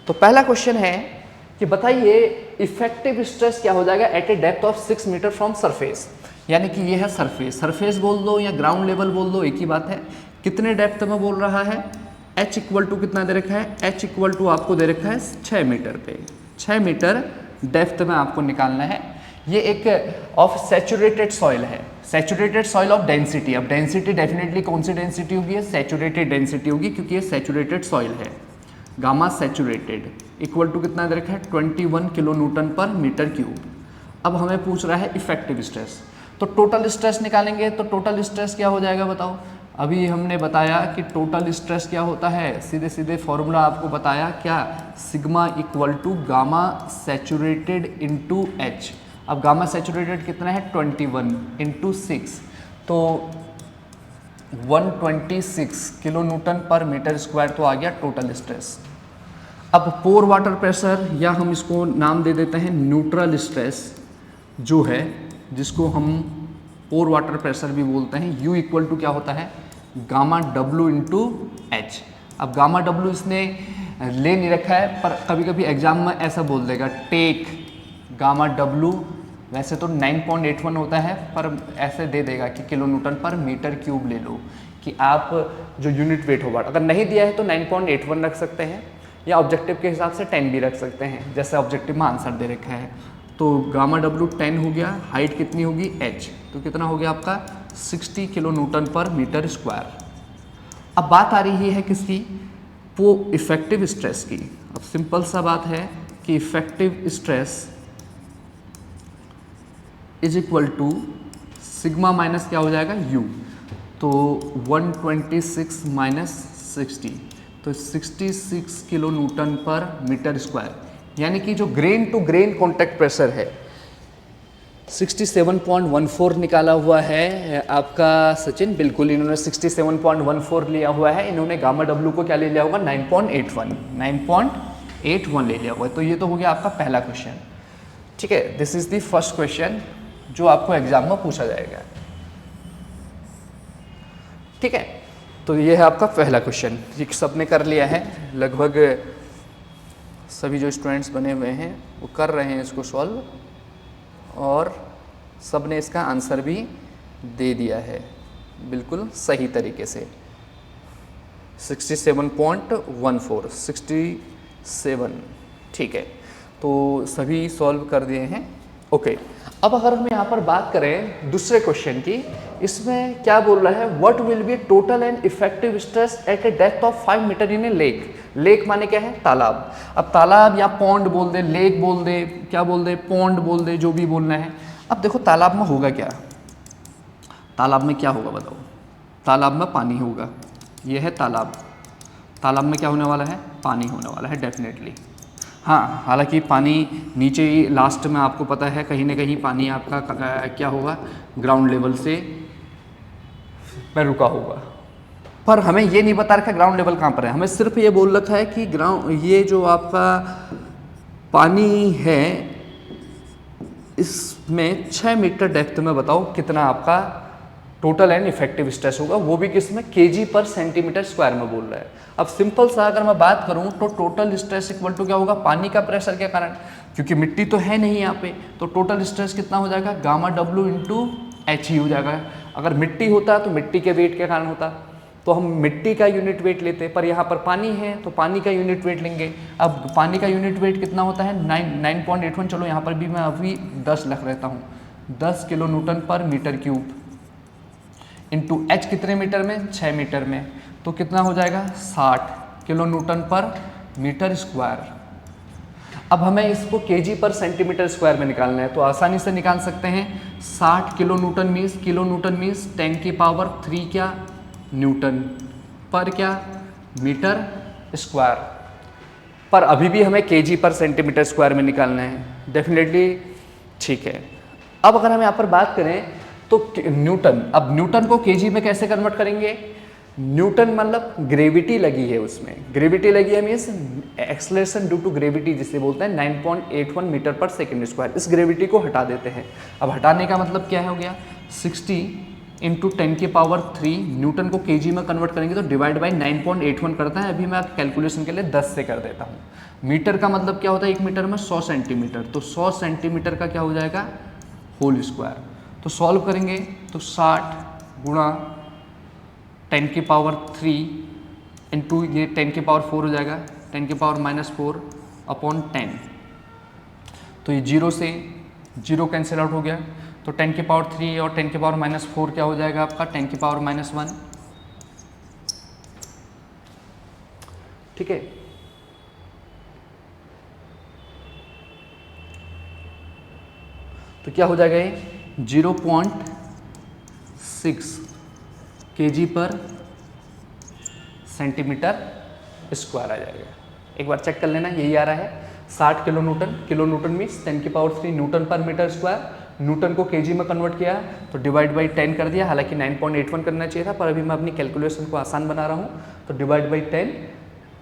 तो पहला क्वेश्चन है कि बताइए इफेक्टिव स्ट्रेस क्या हो जाएगा at a depth of 6 metre from surface, यानी कि ये है सरफेस बोल दो या ग्राउंड लेवल बोल दो, एक ही बात है। कितने डेप्थ में बोल रहा है, h इक्वल टू कितना दे रखा है, h इक्वल टू आपको दे रखा है 6 मीटर पे, 6 मीटर डेप्थ में आपको निकालना है। ये एक ऑफ सैचुरेटेड सॉइल है, सैचुरेटेड सॉइल ऑफ डेंसिटी। अब डेंसिटी डेफिनेटली कौन सी डेंसिटी होगी, सैचुरेटेड डेंसिटी होगी, क्योंकि ये सैचुरेटेड सॉइल है। गामा सैचुरेटेड इक्वल टू कितना दे रखा है, 21 kilo newton per metre cube. अब हमें पूछ रहा है इफेक्टिव स्ट्रेस, तो टोटल स्ट्रेस निकालेंगे। तो टोटल स्ट्रेस क्या हो जाएगा बताओ, अभी हमने बताया कि टोटल स्ट्रेस क्या होता है, सीधे सीधे फॉर्मूला आपको बताया क्या, sigma equal to gamma saturated into H. अब गामा सैचुरेटेड कितना है, 21 इंटू 6, तो 126 kilo newton per metre square तो आ गया टोटल स्ट्रेस। अब पोर वाटर प्रेशर, या हम इसको नाम दे देते हैं न्यूट्रल स्ट्रेस जो है, जिसको हम पोर वाटर प्रेशर भी बोलते हैं, U इक्वल टू क्या होता है, गामा W इंटू एच। अब गामा W इसने ले नहीं रखा है, पर कभी कभी एग्जाम में ऐसा बोल देगा, टेक गामा W, वैसे तो 9.81 होता है, पर ऐसे दे देगा कि kilo newton per metre cube ले लो, कि आप जो यूनिट वेट होगा, अगर नहीं दिया है तो 9.81 रख सकते हैं, या ऑब्जेक्टिव के हिसाब से 10 भी रख सकते हैं, जैसे ऑब्जेक्टिव में आंसर दे रखा है। तो गामा W 10 हो गया, हाइट कितनी होगी h, तो कितना हो गया आपका 60 kilo newton per metre square. अब बात आ रही है किसकी, वो इफेक्टिव स्ट्रेस की। अब सिंपल सा बात है कि effective stress is equal to sigma minus क्या हो जाएगा U, तो 126 माइनस 60, तो 66 kilo newton per metre square, यानी कि जो grain to grain contact pressure है 67.14 निकाला हुआ है आपका सचिन, बिल्कुल इन्होंने 67.14 लिया हुआ है, इन्होंने गामा W को क्या ले लिया होगा, 9.81 ले लिया हुआ है। तो ये तो हो गया आपका पहला क्वेश्चन, ठीक है। This is the first question जो आपको एग्जाम में पूछा जाएगा, ठीक है। तो ये है आपका पहला क्वेश्चन, ये सबने कर लिया है, लगभग सभी जो स्टूडेंट्स बने हुए हैं वो कर रहे हैं इसको सॉल्व, और सबने इसका आंसर भी दे दिया है बिल्कुल सही तरीके से। 67.14 67, ठीक है। तो सभी सॉल्व कर दिए हैं। ओके, अब अगर हम यहाँ पर बात करें दूसरे क्वेश्चन की, इसमें क्या बोल रहा है, what will be total and effective stress at a depth of 5 metre in a lake. Lake माने क्या है, तालाब। अब तालाब या पॉन्ड बोल दे, लेक बोल दे, क्या बोल दे, पॉन्ड बोल दे, जो भी बोलना है। अब देखो तालाब में होगा क्या, तालाब में क्या होगा बताओ। तालाब में पानी होगा, ये है तालाब। तालाब में क्या होने वाला है, पानी होने वाला है डेफिनेटली। हाँ, हालांकि पानी नीचे ही लास्ट में आपको पता है कहीं ना कहीं पानी आपका क्या होगा, ग्राउंड लेवल से पर रुका होगा, पर हमें ये नहीं बता रखा ग्राउंड लेवल कहाँ पर है। हमें सिर्फ ये बोल रखा है कि ग्राउंड, ये जो आपका पानी है इसमें 6 मीटर डेप्थ में बताओ कितना आपका टोटल एंड इफेक्टिव स्ट्रेस होगा, वो भी किसमें, केजी पर सेंटीमीटर स्क्वायर में बोल रहा है। अब सिंपल सा अगर मैं बात करूं तो टोटल स्ट्रेस इक्वल टू क्या होगा, पानी का प्रेशर के कारण, क्योंकि मिट्टी तो है नहीं यहाँ पे, तो टोटल स्ट्रेस कितना हो जाएगा, गामा डब्ल्यू इंटू एच ही हो जाएगा। अगर मिट्टी होता तो मिट्टी के वेट के कारण होता, तो हम मिट्टी का यूनिट वेट लेते, पर यहाँ पर पानी है तो पानी का यूनिट वेट लेंगे। अब पानी का यूनिट वेट कितना होता है, 9.81। चलो यहाँ पर भी मैं अभी 10 लिख रहता हूँ, 10 kilo newton per metre cube into H कितने मीटर में, 6 मीटर में, तो कितना हो जाएगा 60 kilo newton per metre square. अब हमें इसको केजी पर सेंटीमीटर स्क्वायर में निकालना है, तो आसानी से निकाल सकते हैं। 60 किलो न्यूटन मीन्स 10 की पावर 3 क्या न्यूटन पर क्या मीटर स्क्वायर, पर अभी भी हमें केजी पर सेंटीमीटर स्क्वायर में निकालना है डेफिनेटली। ठीक है, अब अगर हम यहाँ पर बात करें तो न्यूटन, अब न्यूटन को केजी में कैसे कन्वर्ट करेंगे, न्यूटन मतलब ग्रेविटी लगी है उसमें, ग्रेविटी लगी है means acceleration due to gravity जिसे बोलते हैं 9.81 मीटर पर सेकेंड स्क्वायर। इस ग्रेविटी को हटा देते हैं। अब हटाने का मतलब क्या हो गया, 60 इंटू 10 की पावर 3 न्यूटन को केजी में कन्वर्ट करेंगे तो डिवाइड बाई 9.81 करता है। अभी मैं कैलकुलेशन के लिए 10 से कर देता हूँ। मीटर का मतलब क्या होता है, एक मीटर में 100 सेंटीमीटर, तो 100 सेंटीमीटर का क्या हो जाएगा, होल स्क्वायर। तो सॉल्व करेंगे तो 60 गुणा 10 की पावर 3 इंटू ये 10 की पावर 4 हो जाएगा, 10 की पावर -4 अपॉन 10, तो ये 0 से 0 कैंसिल आउट हो गया, तो 10 की पावर 3 और 10 की पावर -4 क्या हो जाएगा आपका 10 की पावर -1। ठीक है, तो क्या हो जाएगा ये 0.6 केजी पर सेंटीमीटर स्क्वायर आ जाएगा। एक बार चेक कर लेना, यही आ रहा है 60 किलो न्यूटन मीन्स 10 की power 3 Newton per metre square. Newton को केजी में कन्वर्ट किया तो डिवाइड बाई 10 कर दिया, हालांकि 9.81 करना चाहिए था, पर अभी मैं अपनी कैलकुलेशन को आसान बना रहा हूँ। तो डिवाइड बाई 10,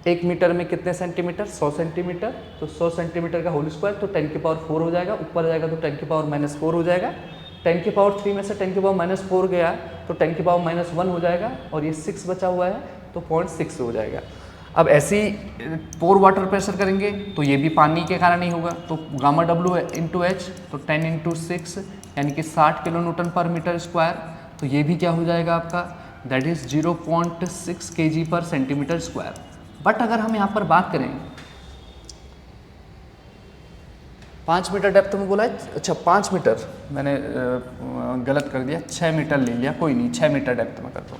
1 मीटर में कितने सेंटीमीटर, 100 सेंटीमीटर, तो 100 सेंटीमीटर का होल स्क्वायर, तो 10 की पावर 4 हो जाएगा, ऊपर जाएगा तो 10 की पावर -4 हो जाएगा। 10 की पावर 3 में से 10 की पावर -4 गया तो 10 की पावर -1 हो जाएगा, और ये 6 बचा हुआ है तो 0.6 हो जाएगा। अब ऐसे ही पोर वाटर प्रेशर करेंगे तो ये भी पानी के कारण ही होगा, तो गामा डब्ल्यू इंटू एच, तो 10 इंटू 6 यानी कि 60 kilo newton per metre square, तो ये भी क्या हो जाएगा आपका, दैट इज़ 0.6 केजी पर सेंटीमीटर स्क्वायर। बट अगर हम यहाँ पर बात करें 5 मीटर डेप्थ में बोला है, अच्छा 5 मीटर मैंने गलत कर दिया, 6 मीटर ले लिया, कोई नहीं 6 मीटर डेप्थ में कर दो,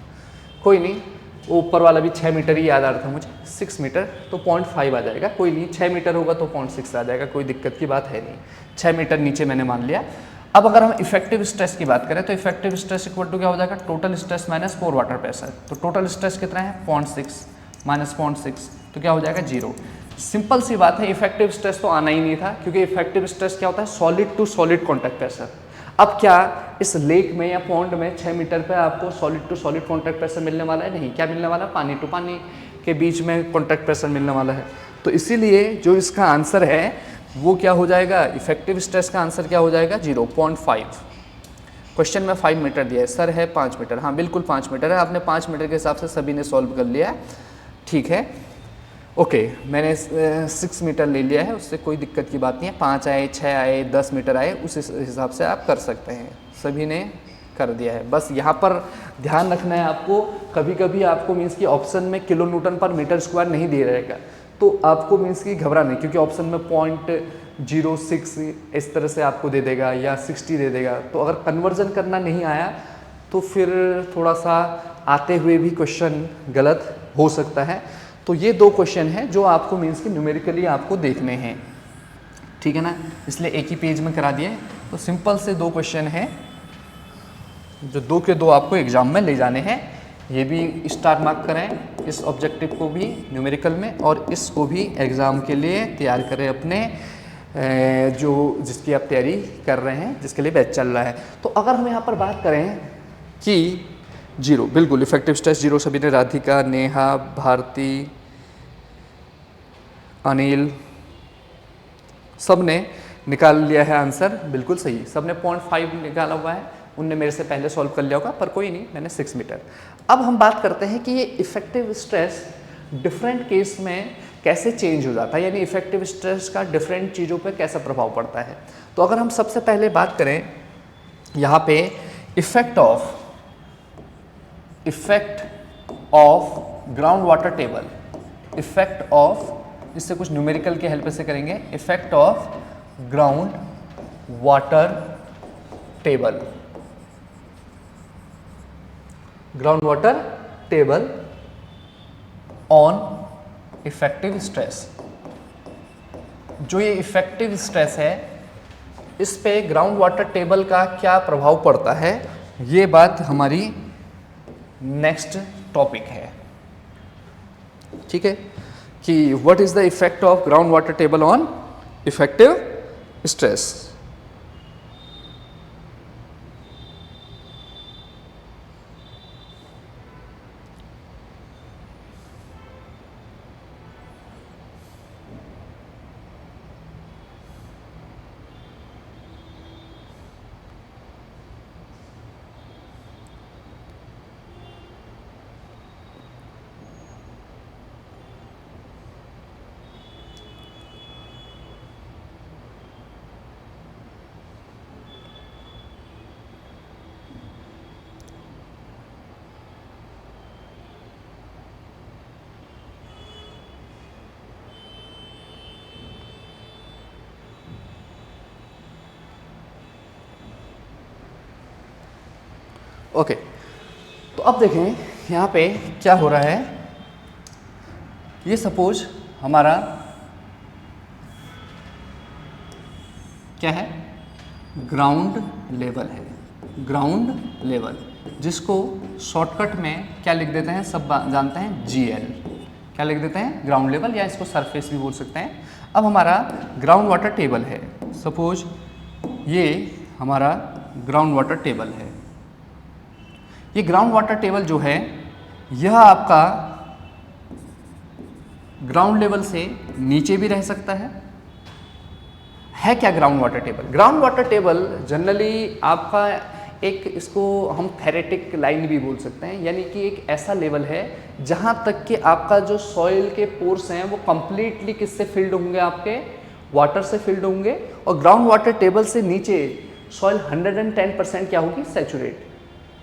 कोई नहीं, वो ऊपर वाला भी 6 मीटर ही याद आ रहा था मुझे, 6 मीटर तो 0.5 आ जाएगा, कोई नहीं 6 मीटर होगा तो 0.6 आ जाएगा, कोई दिक्कत की बात है नहीं, 6 मीटर नीचे मैंने मान लिया। अब अगर हम इफेक्टिव स्ट्रेस की बात करें तो इफेक्टिव स्ट्रेस इक्वल टू क्या हो जाएगा, total stress minus pore water pressure, तो टोटल स्ट्रेस कितना है 0.6 माइनस 0.6 तो क्या हो जाएगा 0। सिंपल सी बात है, इफेक्टिव स्ट्रेस तो आना ही नहीं था, क्योंकि इफेक्टिव स्ट्रेस क्या होता है, solid to solid contact pressure. अब क्या इस लेक में या पॉन्ड में 6 मीटर पे आपको solid to solid contact pressure मिलने वाला है, नहीं, क्या मिलने वाला है, पानी टू पानी के बीच में कॉन्टैक्ट प्रेशर मिलने वाला है। तो इसीलिए जो इसका आंसर है वो क्या हो जाएगा, इफेक्टिव स्ट्रेस का आंसर क्या हो जाएगा 0.5। क्वेश्चन में 5 मीटर दिया है, सर है 5 मीटर, हाँ बिल्कुल 5 मीटर है, आपने 5 मीटर के हिसाब से सभी ने सॉल्व कर लिया है, ठीक है ओके। मैंने 6 मीटर ले लिया है, उससे कोई दिक्कत की बात नहीं है, 5 आए 6 आए 10 मीटर आए उस हिसाब से आप कर सकते हैं, सभी ने कर दिया है। बस यहाँ पर ध्यान रखना है आपको, कभी कभी आपको मीन्स की ऑप्शन में kilo newton per metre square नहीं दे रहेगा, तो आपको मीन्स की घबरा नहीं, क्योंकि ऑप्शन में 0.6 इस तरह से आपको दे देगा या 60 दे देगा। तो अगर कन्वर्जन करना नहीं आया तो फिर थोड़ा सा आते हुए भी क्वेश्चन गलत हो सकता है। तो ये दो क्वेश्चन हैं जो आपको मीन्स कि न्यूमेरिकली आपको देखने हैं, ठीक है ना, इसलिए एक ही पेज में करा दिए। तो सिंपल से दो क्वेश्चन हैं जो दो के दो आपको एग्जाम में ले जाने हैं। ये भी स्टार मार्क करें, इस ऑब्जेक्टिव को भी न्यूमेरिकल में और इसको भी एग्ज़ाम के लिए तैयार करें अपने जो जिसकी आप तैयारी कर रहे हैं, जिसके लिए बैच चल रहा है। तो अगर हम यहाँ पर बात करें कि जीरो, बिल्कुल इफेक्टिव स्ट्रेस जीरो, सभी ने, राधिका, नेहा, भारती, अनिल, सब ने निकाल लिया है आंसर, बिल्कुल सही, सब ने 0.5 निकाला हुआ है। उनने मेरे से पहले सॉल्व कर लिया होगा, पर कोई नहीं, मैंने 6 मीटर। अब हम बात करते हैं कि ये इफेक्टिव स्ट्रेस डिफरेंट केस में कैसे चेंज हो जाता है, यानी इफेक्टिव स्ट्रेस का डिफरेंट चीज़ों पे कैसा प्रभाव पड़ता है। तो अगर हम सबसे पहले बात करें यहाँ पे effect of ground water table, effect of, इससे कुछ न्यूमेरिकल के हेल्प से करेंगे, effect of ground water table, ground water table on effective stress. जो ये इफेक्टिव स्ट्रेस है इस पे ग्राउंड वाटर टेबल का क्या प्रभाव पड़ता है, ये बात हमारी नेक्स्ट टॉपिक है, ठीक है, कि what is the effect of ground water table on effective stress. Okay, तो अब देखें यहाँ पे क्या हो रहा है। ये सपोज हमारा क्या है, ग्राउंड लेवल है, ग्राउंड लेवल, जिसको शॉर्टकट में क्या लिख देते हैं, सब जानते हैं, GL, क्या लिख देते हैं, ग्राउंड लेवल, या इसको सरफेस भी बोल सकते हैं। अब हमारा ग्राउंड वाटर टेबल है, सपोज ये हमारा ग्राउंड वाटर टेबल है। ये ग्राउंड वाटर टेबल जो है यह आपका ग्राउंड लेवल से नीचे भी रह सकता है क्या ground water table? Ground water table generally आपका एक, इसको हम थेरेटिक लाइन भी बोल सकते हैं, यानी कि एक ऐसा लेवल है जहां तक कि आपका जो सॉइल के पोर्स हैं वो कंप्लीटली किससे फिल्ड होंगे, आपके वाटर से फिल्ड होंगे। और ग्राउंड वाटर टेबल से नीचे सॉइल 110% क्या होगी, सैचुरेट।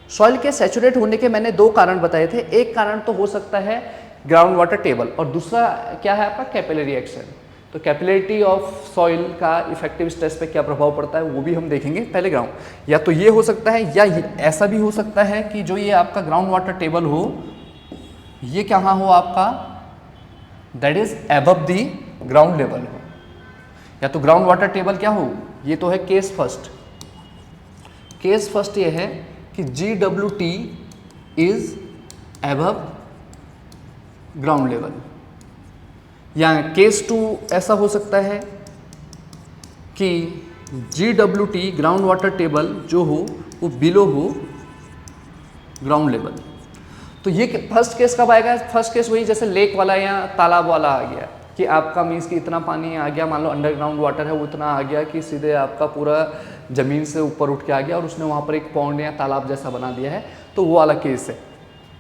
सॉइल के सैचुरेट होने के मैंने दो कारण बताए थे, एक कारण तो हो सकता है ग्राउंड वाटर टेबल, और दूसरा क्या है आपका, कैपिलरी एक्शन। तो कैपिलरिटी ऑफ सॉइल का इफेक्टिव स्ट्रेस पे क्या प्रभाव पड़ता है वो भी हम देखेंगे। पहले ग्राउंड, या तो ये हो सकता है या ऐसा भी हो सकता है कि जो ये आपका ग्राउंड वाटर टेबल हो, ये कहाँ हो आपका, that is above the ground level हो। या तो ग्राउंड वाटर टेबल क्या हो, ये तो है केस फर्स्ट। केस फर्स्ट ये है कि GWT is above ground level, या केस टू ऐसा हो सकता है कि GWT ग्राउंड वाटर टेबल जो हो वो बिलो हो ग्राउंड लेवल। तो ये फर्स्ट केस कब आएगा, फर्स्ट केस वही जैसे लेक वाला या तालाब वाला आ गया कि आपका मीन्स कि इतना पानी आ गया, मान लो अंडरग्राउंड वाटर है वो इतना आ गया कि सीधे आपका पूरा ज़मीन से ऊपर उठ के आ गया और उसने वहाँ पर एक पॉन्ड या तालाब जैसा बना दिया है, तो वो वाला केस है।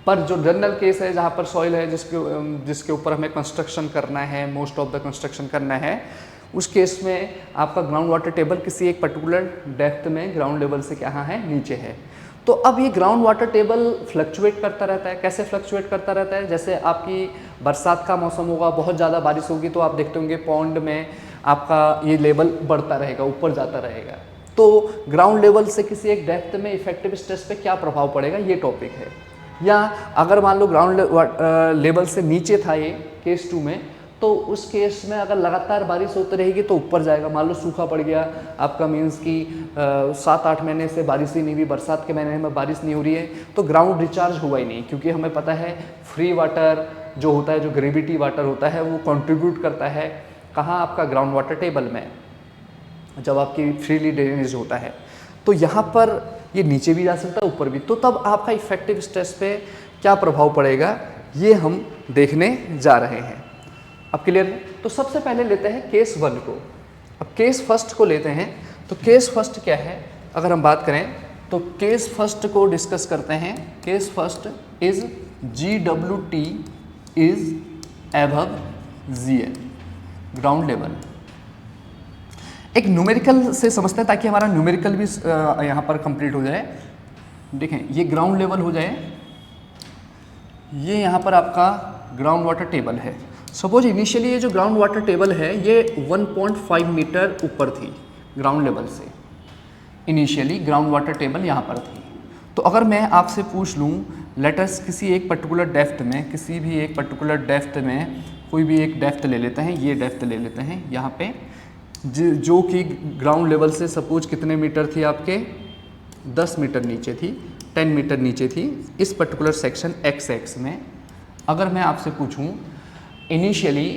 पर जो जनरल केस है जहाँ पर सॉइल है जिसके ऊपर हमें कंस्ट्रक्शन करना है, मोस्ट ऑफ द कंस्ट्रक्शन करना है, उस केस में आपका ग्राउंड वाटर टेबल किसी एक पर्टिकुलर डेप्थ में ग्राउंड लेवल से कहाँ है, नीचे है। तो अब ये ग्राउंड वाटर टेबल फ्लक्चुएट करता रहता है। कैसे फ्लक्चुएट करता रहता है, जैसे आपकी बरसात का मौसम होगा, बहुत ज़्यादा बारिश होगी तो आप देखते होंगे पॉन्ड में आपका ये लेवल बढ़ता रहेगा, ऊपर जाता रहेगा। तो ग्राउंड लेवल से किसी एक डेप्थ में इफेक्टिव स्ट्रेस पे क्या प्रभाव पड़ेगा, ये टॉपिक है। या अगर मान लो ग्राउंड लेवल से नीचे था ये केस 2 में, तो उस केस में अगर लगातार बारिश होती रहेगी तो ऊपर जाएगा। मान लो सूखा पड़ गया आपका, मीन्स कि 7-8 महीने से बारिश ही नहीं हुई, बरसात के महीने में बारिश नहीं हो रही है, तो ग्राउंड रिचार्ज हुआ ही नहीं। क्योंकि हमें पता है फ्री वाटर जो होता है, जो ग्रेविटी वाटर होता है, वो कंट्रीब्यूट करता है कहाँ, आपका ग्राउंड वाटर टेबल में, जब आपकी फ्रीली ड्रेनेज होता है। तो यहाँ पर ये नीचे भी जा सकता है, ऊपर भी। तो तब आपका इफेक्टिव स्ट्रेस पे क्या प्रभाव पड़ेगा, ये हम देखने जा रहे हैं। अब क्लियर है? तो सबसे पहले लेते हैं केस 1 को। अब केस फर्स्ट को लेते हैं। तो केस फर्स्ट क्या है, अगर हम बात करें तो केस फर्स्ट को डिस्कस करते हैं। Case first is GWT is above GL, ground level. एक न्यूमेरिकल से समझते हैं ताकि हमारा न्यूमेरिकल भी यहाँ पर कंप्लीट हो जाए। देखें, ये ग्राउंड लेवल हो जाए, ये यहाँ पर आपका ग्राउंड वाटर टेबल है। सपोज इनिशियली ये जो ग्राउंड वाटर टेबल है ये 1.5 मीटर ऊपर थी ग्राउंड लेवल से। इनिशियली ग्राउंड वाटर टेबल यहाँ पर थी। तो अगर मैं आपसे पूछ लूँ लेट अस किसी एक पर्टिकुलर डेप्थ में, किसी भी एक पर्टिकुलर डेप्थ में कोई भी एक डेप्थ ले लेते हैं, ये डेप्थ ले लेते हैं यहाँ पे, जो कि ग्राउंड लेवल से सपोज कितने मीटर थी आपके, 10 मीटर नीचे थी, 10 मीटर नीचे थी इस पर्टिकुलर सेक्शन XX में। अगर मैं आपसे पूछूं इनिशियली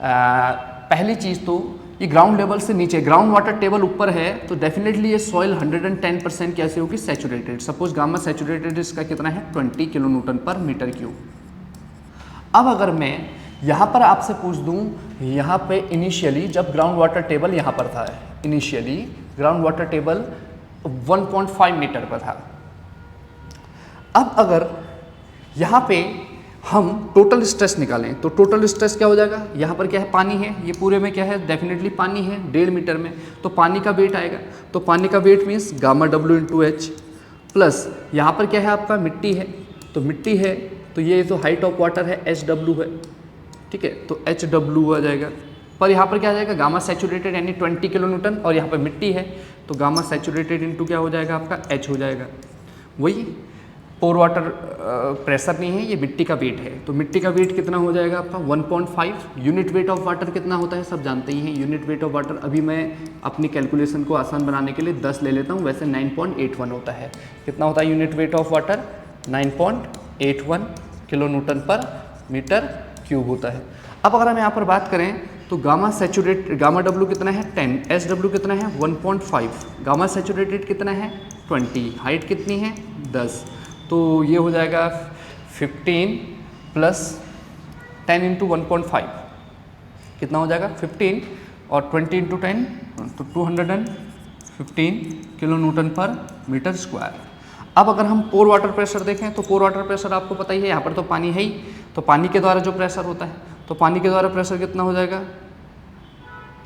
पहली चीज़ तो ये ग्राउंड लेवल से नीचे, ग्राउंड वाटर टेबल ऊपर है, तो डेफिनेटली ये सॉइल 110% कैसे होगी, सैचुरेटेड। सपोज गामा सैचुरेटेड इसका कितना है, 20 kilo newton per metre cube. अब अगर मैं यहाँ पर आपसे पूछ दूँ, यहाँ पे इनिशियली जब ग्राउंड वाटर टेबल यहाँ पर था, initially ground water table 1.5 metre पर था। अब अगर यहाँ पे हम टोटल स्ट्रेस निकालें तो टोटल स्ट्रेस क्या हो जाएगा, यहाँ पर क्या है, पानी है, ये पूरे में क्या है, डेफिनेटली पानी है 1.5 मीटर में, तो पानी का वेट आएगा। तो पानी का weight means gamma W into H, plus यहाँ पर क्या है आपका, मिट्टी है, तो मिट्टी है तो ये तो हाइट ऑफ वाटर है HW है, ठीक है, तो HW आ जाएगा। पर यहाँ पर क्या आ जाएगा, गामा सैचुरेटेड यानी 20 किलो न्यूटन, और यहाँ पर मिट्टी है तो गामा सैचुरेटेड इंटू क्या हो जाएगा आपका, H हो जाएगा। वही पोर वाटर प्रेशर नहीं है, ये मिट्टी का वेट है, तो मिट्टी का वेट कितना हो जाएगा आपका 1.5। यूनिट वेट ऑफ वाटर कितना होता है सब जानते ही हैं। यूनिट वेट ऑफ वाटर अभी मैं अपनी कैलकुलेशन को आसान बनाने के लिए 10 ले लेता हूँ, वैसे 9.81 होता है। कितना होता है unit weight of water, 9.81 kilo newton per metre cube होता है। अब अगर हम यहाँ पर बात करें तो गामा W कितना है 10, SW कितना है 1.5, गामा सैचुरेटेड कितना है 20, हाइट कितनी है 10, तो ये हो जाएगा 15 प्लस 10 इंटू 1.5 कितना हो जाएगा 15, और 20 इंटू 10 तो 215 kilo newton per metre square. अब अगर हम पोर वाटर प्रेशर देखें तो पोर वाटर प्रेशर आपको पता ही है, यहाँ पर तो पानी है ही, तो पानी के द्वारा जो प्रेशर होता है, तो पानी के द्वारा प्रेशर कितना हो जाएगा,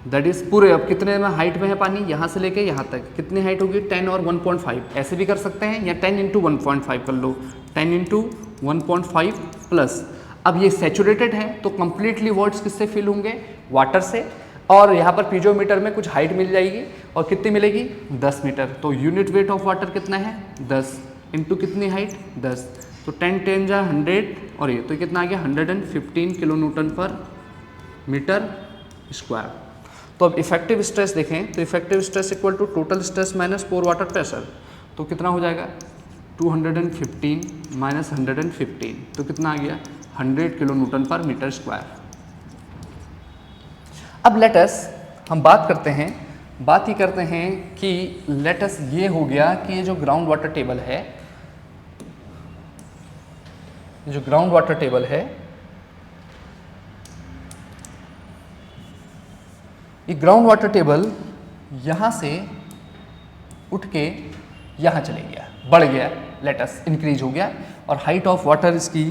दैट इज पूरे, अब कितने में हाइट में है पानी, यहाँ से लेके यहाँ तक कितनी हाइट होगी 10 और 1.5, ऐसे भी कर सकते हैं, या 10 इंटू 1.5 कर लो, 10 इंटू 1.5 प्लस, अब ये सैचुरेटेड है तो कंप्लीटली वर्ड्स किससे फिल होंगे, वाटर से, और यहाँ पर पीजोमीटर में कुछ हाइट मिल जाएगी, और कितनी मिलेगी 10 मीटर, तो यूनिट वेट ऑफ वाटर कितना है 10 इंटू कितनी हाइट 10, तो 10 10 जा 100, और ये तो कितना आ गया 115 kilo newton per metre square. तो अब इफेक्टिव स्ट्रेस देखें तो effective stress equal to total stress minus pore water pressure, तो कितना हो जाएगा 215 माइनस 115, तो कितना आ गया 100 kilo newton per metre square. अब लेटस हम बात ही करते हैं कि लेटस ये हो गया कि ये जो ग्राउंड वाटर टेबल है, जो ग्राउंड वाटर टेबल है, ये ग्राउंड वाटर टेबल यहाँ से उठ के यहाँ चले गया, बढ़ गया, लेटस इंक्रीज हो गया, और हाइट ऑफ वाटर इसकी,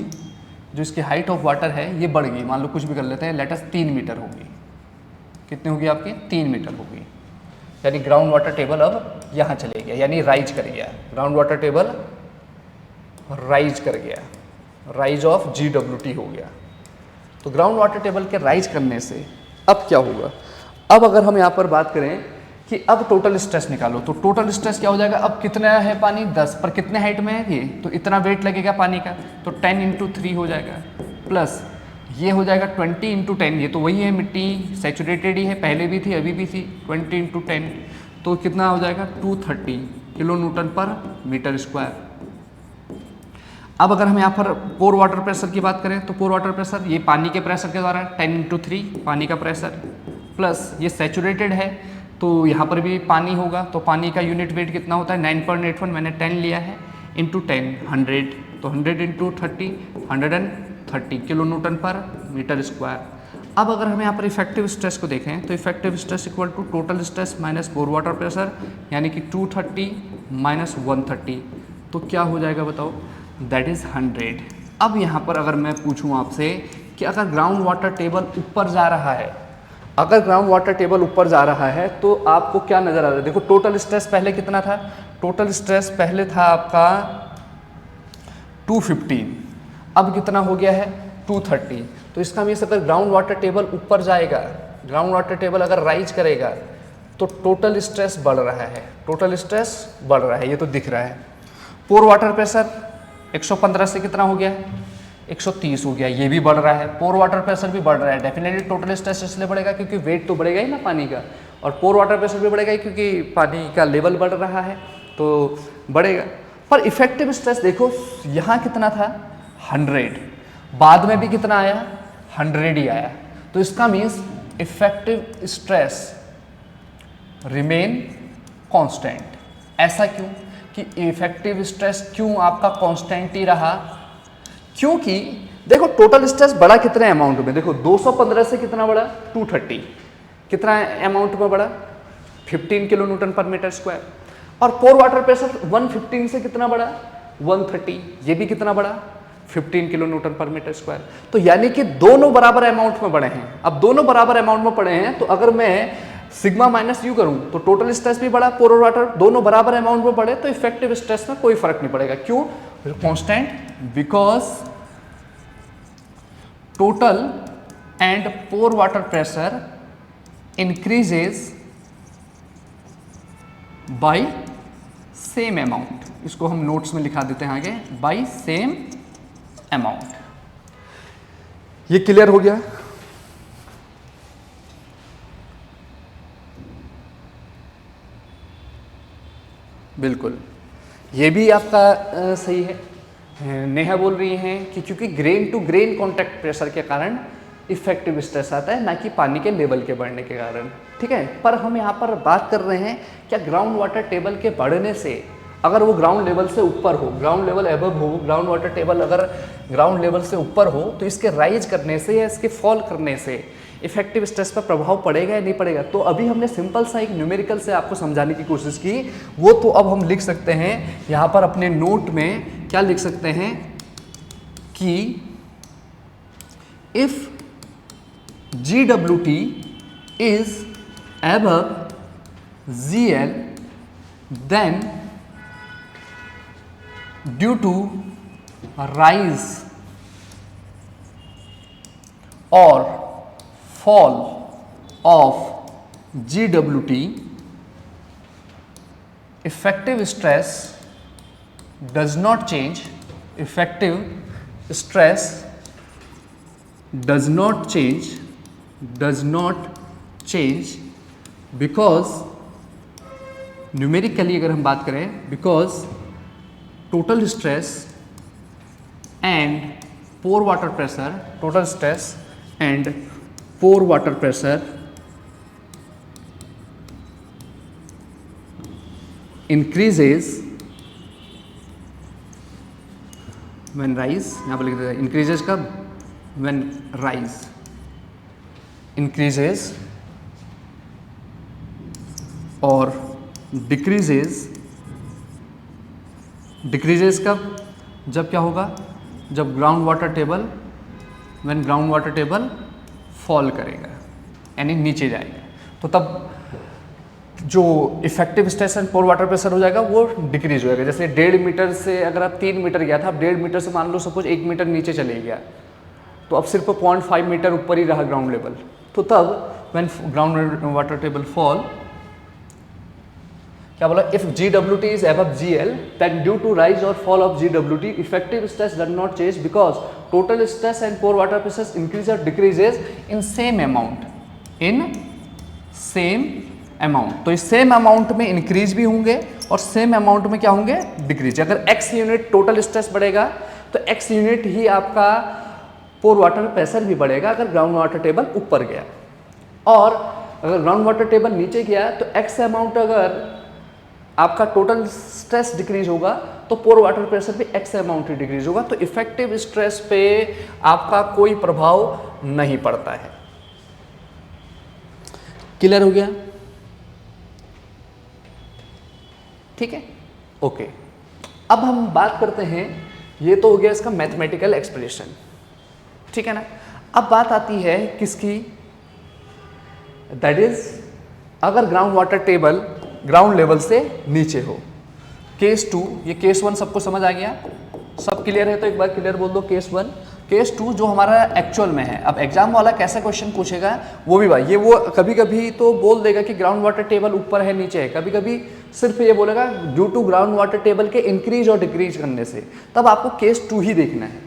जो इसकी हाइट ऑफ वाटर है ये बढ़ गई, मान लो कुछ भी कर लेते हैं, लेटस 3 मीटर होगी, कितनी होगी आपकी 3 मीटर होगी, यानी ग्राउंड वाटर टेबल अब यहाँ चले गया, यानी राइज कर गया, ग्राउंड वाटर टेबल राइज कर गया, राइज ऑफ GWT हो गया। तो ग्राउंड वाटर टेबल के राइज करने से अब क्या होगा, अब अगर हम यहाँ पर बात करें कि अब टोटल स्ट्रेस निकालो, तो टोटल स्ट्रेस क्या हो जाएगा, अब कितना है पानी 10 पर कितने हाइट में है ये, तो इतना वेट लगेगा पानी का, तो 10 इंटू 3 हो जाएगा, प्लस ये हो जाएगा 20 इंटू 10, ये तो वही है मिट्टी सैचुरेटेड ही है, पहले भी थी अभी भी थी, 20 इंटू 10 तो कितना हो जाएगा 230 kilo newton per metre square. अब अगर हम यहाँ पर पोर वाटर प्रेशर की बात करें तो पोर वाटर प्रेशर ये पानी के प्रेशर के द्वारा 10 इंटू 3 पानी का प्रेशर, प्लस ये सैचुरेटेड है तो यहाँ पर भी पानी होगा, तो पानी का यूनिट वेट कितना होता है 9.81, मैंने 10 लिया है, इंटू 10 100, तो 100 into 30 130 kilo newton per metre square. अब अगर हम यहाँ पर इफेक्टिव स्ट्रेस को देखें तो effective stress equal to total stress minus pore water pressure, यानी कि 230 माइनस 130, तो क्या हो जाएगा बताओ, दैट इज़ 100। अब यहाँ पर अगर मैं पूछूँ आपसे कि अगर ग्राउंड वाटर टेबल ऊपर जा रहा है, अगर ग्राउंड वाटर टेबल ऊपर जा रहा है तो आपको क्या नज़र आ रहा है, देखो टोटल स्ट्रेस पहले कितना था, टोटल स्ट्रेस पहले था आपका 215, अब कितना हो गया है 230, तो इसका मीन्स अगर ग्राउंड वाटर टेबल ऊपर जाएगा, ग्राउंड वाटर टेबल अगर राइज करेगा तो टोटल स्ट्रेस बढ़ रहा है, टोटल स्ट्रेस बढ़ रहा है, ये तो दिख रहा है। पोर वाटर प्रेशर 115 से कितना हो गया 130 हो गया, ये भी बढ़ रहा है, पोर वाटर प्रेशर भी बढ़ रहा है, डेफिनेटली टोटल स्ट्रेस इसलिए बढ़ेगा क्योंकि वेट तो बढ़ेगा ही ना पानी का, और पोर वाटर प्रेशर भी बढ़ेगा ही क्योंकि पानी का लेवल बढ़ रहा है तो बढ़ेगा। पर इफेक्टिव स्ट्रेस देखो यहाँ कितना था 100, बाद में भी कितना आया 100 ही आया, तो इसका means effective stress remain constant. ऐसा क्यों कि इफेक्टिव स्ट्रेस क्यों आपका कांस्टेंट ही रहा, क्योंकि देखो टोटल स्ट्रेस बड़ा कितने अमाउंट में, देखो 215 से कितना बड़ा 230, कितना अमाउंट में बड़ा 15 kilo newton per metre square, और पोर वाटर प्रेशर 115 से कितना बड़ा 130, ये भी कितना बड़ा 15 kilo newton per metre square, तो यानी कि दोनों बराबर अमाउंट में बढ़े हैं। अब दोनों बराबर अमाउंट में पड़े हैं तो अगर मैं सिग्मा माइनस यू करूं तो टोटल स्ट्रेस भी बढ़ा, पोर वाटर दोनों बराबर अमाउंट में बढ़े तो इफेक्टिव स्ट्रेस में कोई फर्क नहीं पड़ेगा, क्यों constant, because total and pore water pressure increases by same amount, इसको हम नोट्स में लिखा देते हैं आगे, बाय सेम अमाउंट। ये क्लियर हो गया। बिल्कुल, ये भी आपका सही है। नेहा बोल रही हैं कि क्योंकि grain to grain contact pressure के कारण इफेक्टिव स्ट्रेस आता है, ना कि पानी के लेवल के बढ़ने के कारण, ठीक है। पर हम यहाँ पर बात कर रहे हैं क्या ग्राउंड वाटर टेबल के बढ़ने से, अगर वो ग्राउंड लेवल से ऊपर हो, ग्राउंड लेवल एबव हो, ग्राउंड वाटर टेबल अगर ग्राउंड लेवल से ऊपर हो तो इसके राइज करने से या इसके फॉल करने से इफेक्टिव स्ट्रेस पर प्रभाव पड़ेगा या नहीं पड़ेगा। तो अभी हमने सिंपल सा एक न्यूमेरिकल से आपको समझाने की कोशिश की, वो तो अब हम लिख सकते हैं यहाँ पर अपने नोट में, क्या लिख सकते हैं कि if GWT is above GL then due to rise or fall of GWT effective stress does not change, effective stress does not change because numerically अगर हम बात करें, because total stress and pore water pressure, total stress and pore water pressure increases when rise, यहाँ पर लिख देते हैं इंक्रीजेज कब, व्हेन राइज increases और decreases कब, जब क्या होगा, जब ground water table, when ground water table fall करेगा यानी नीचे जाएगा, तो तब जो effective stress and pore water pressure हो जाएगा वो डिक्रीज हो जाएगा। जैसे 1.5 मीटर से अगर आप 3 मीटर गया था, अब 1.5 मीटर से मान लो सपोज 1 मीटर नीचे चले गया, तो अब सिर्फ 0.5 मीटर ऊपर ही रहा ग्राउंड लेवल, तो तब when ground water table fall, क्या बोला, if GWT is above GL then due to rise और fall of GWT effective stress does not change because total stress and pore water pressure increase और decreases in same amount, in same amount. तो इस सेम अमाउंट में इंक्रीज भी होंगे और सेम अमाउंट में क्या होंगे, डिक्रीज। अगर x यूनिट टोटल स्ट्रेस बढ़ेगा तो x यूनिट ही आपका पोर वाटर प्रेशर भी बढ़ेगा अगर ग्राउंड वाटर टेबल ऊपर गया, और अगर ग्राउंड वाटर टेबल नीचे गया तो x अमाउंट अगर आपका टोटल स्ट्रेस डिक्रीज होगा तो पोर वाटर प्रेशर भी x अमाउंट ही डिक्रीज होगा। तो इफेक्टिव स्ट्रेस पे आपका कोई प्रभाव नहीं पड़ता है। क्लियर हो गया? ठीक है, ओके। अब हम बात करते हैं, ये तो हो गया इसका मैथमेटिकल एक्सप्रेशन, ठीक है ना। अब बात आती है किसकी, दैट इज अगर ground water table ground level से नीचे हो। केस 2, ये केस 1 सबको समझ आ गया, सब क्लियर है तो एक बार क्लियर बोल दो केस 1। केस 2 जो हमारा एक्चुअल में है, अब एग्जाम वाला कैसा क्वेश्चन पूछेगा वो भी भाई, ये वो कभी कभी तो बोल देगा कि ग्राउंड वाटर टेबल ऊपर है नीचे है, कभी कभी सिर्फ ये बोलेगा due to ground water table के इंक्रीज और डिक्रीज करने से, तब आपको केस 2 ही देखना है।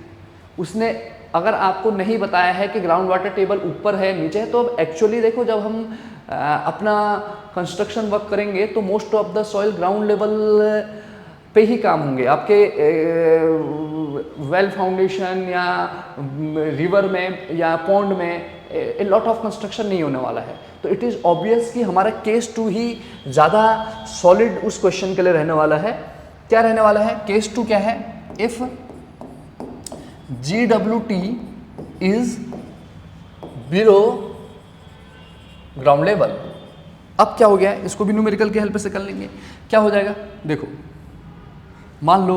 उसने अगर आपको नहीं बताया है कि ग्राउंड वाटर टेबल ऊपर है नीचे है, तो अब एक्चुअली देखो जब हम अपना कंस्ट्रक्शन वर्क करेंगे तो most of the soil ground level पे ही काम होंगे। आपके वेल फाउंडेशन या रिवर में या पॉन्ड में ए लॉट ऑफ कंस्ट्रक्शन नहीं होने वाला है। तो इट इज़ ऑब्वियस कि हमारा केस 2 ही ज़्यादा सॉलिड उस क्वेश्चन के लिए रहने वाला है। क्या रहने वाला है? केस 2 क्या है? If GWT is below ground level. अब क्या हो गया, इसको भी न्यूमेरिकल की हेल्प से कर लेंगे। क्या हो जाएगा देखो, मान लो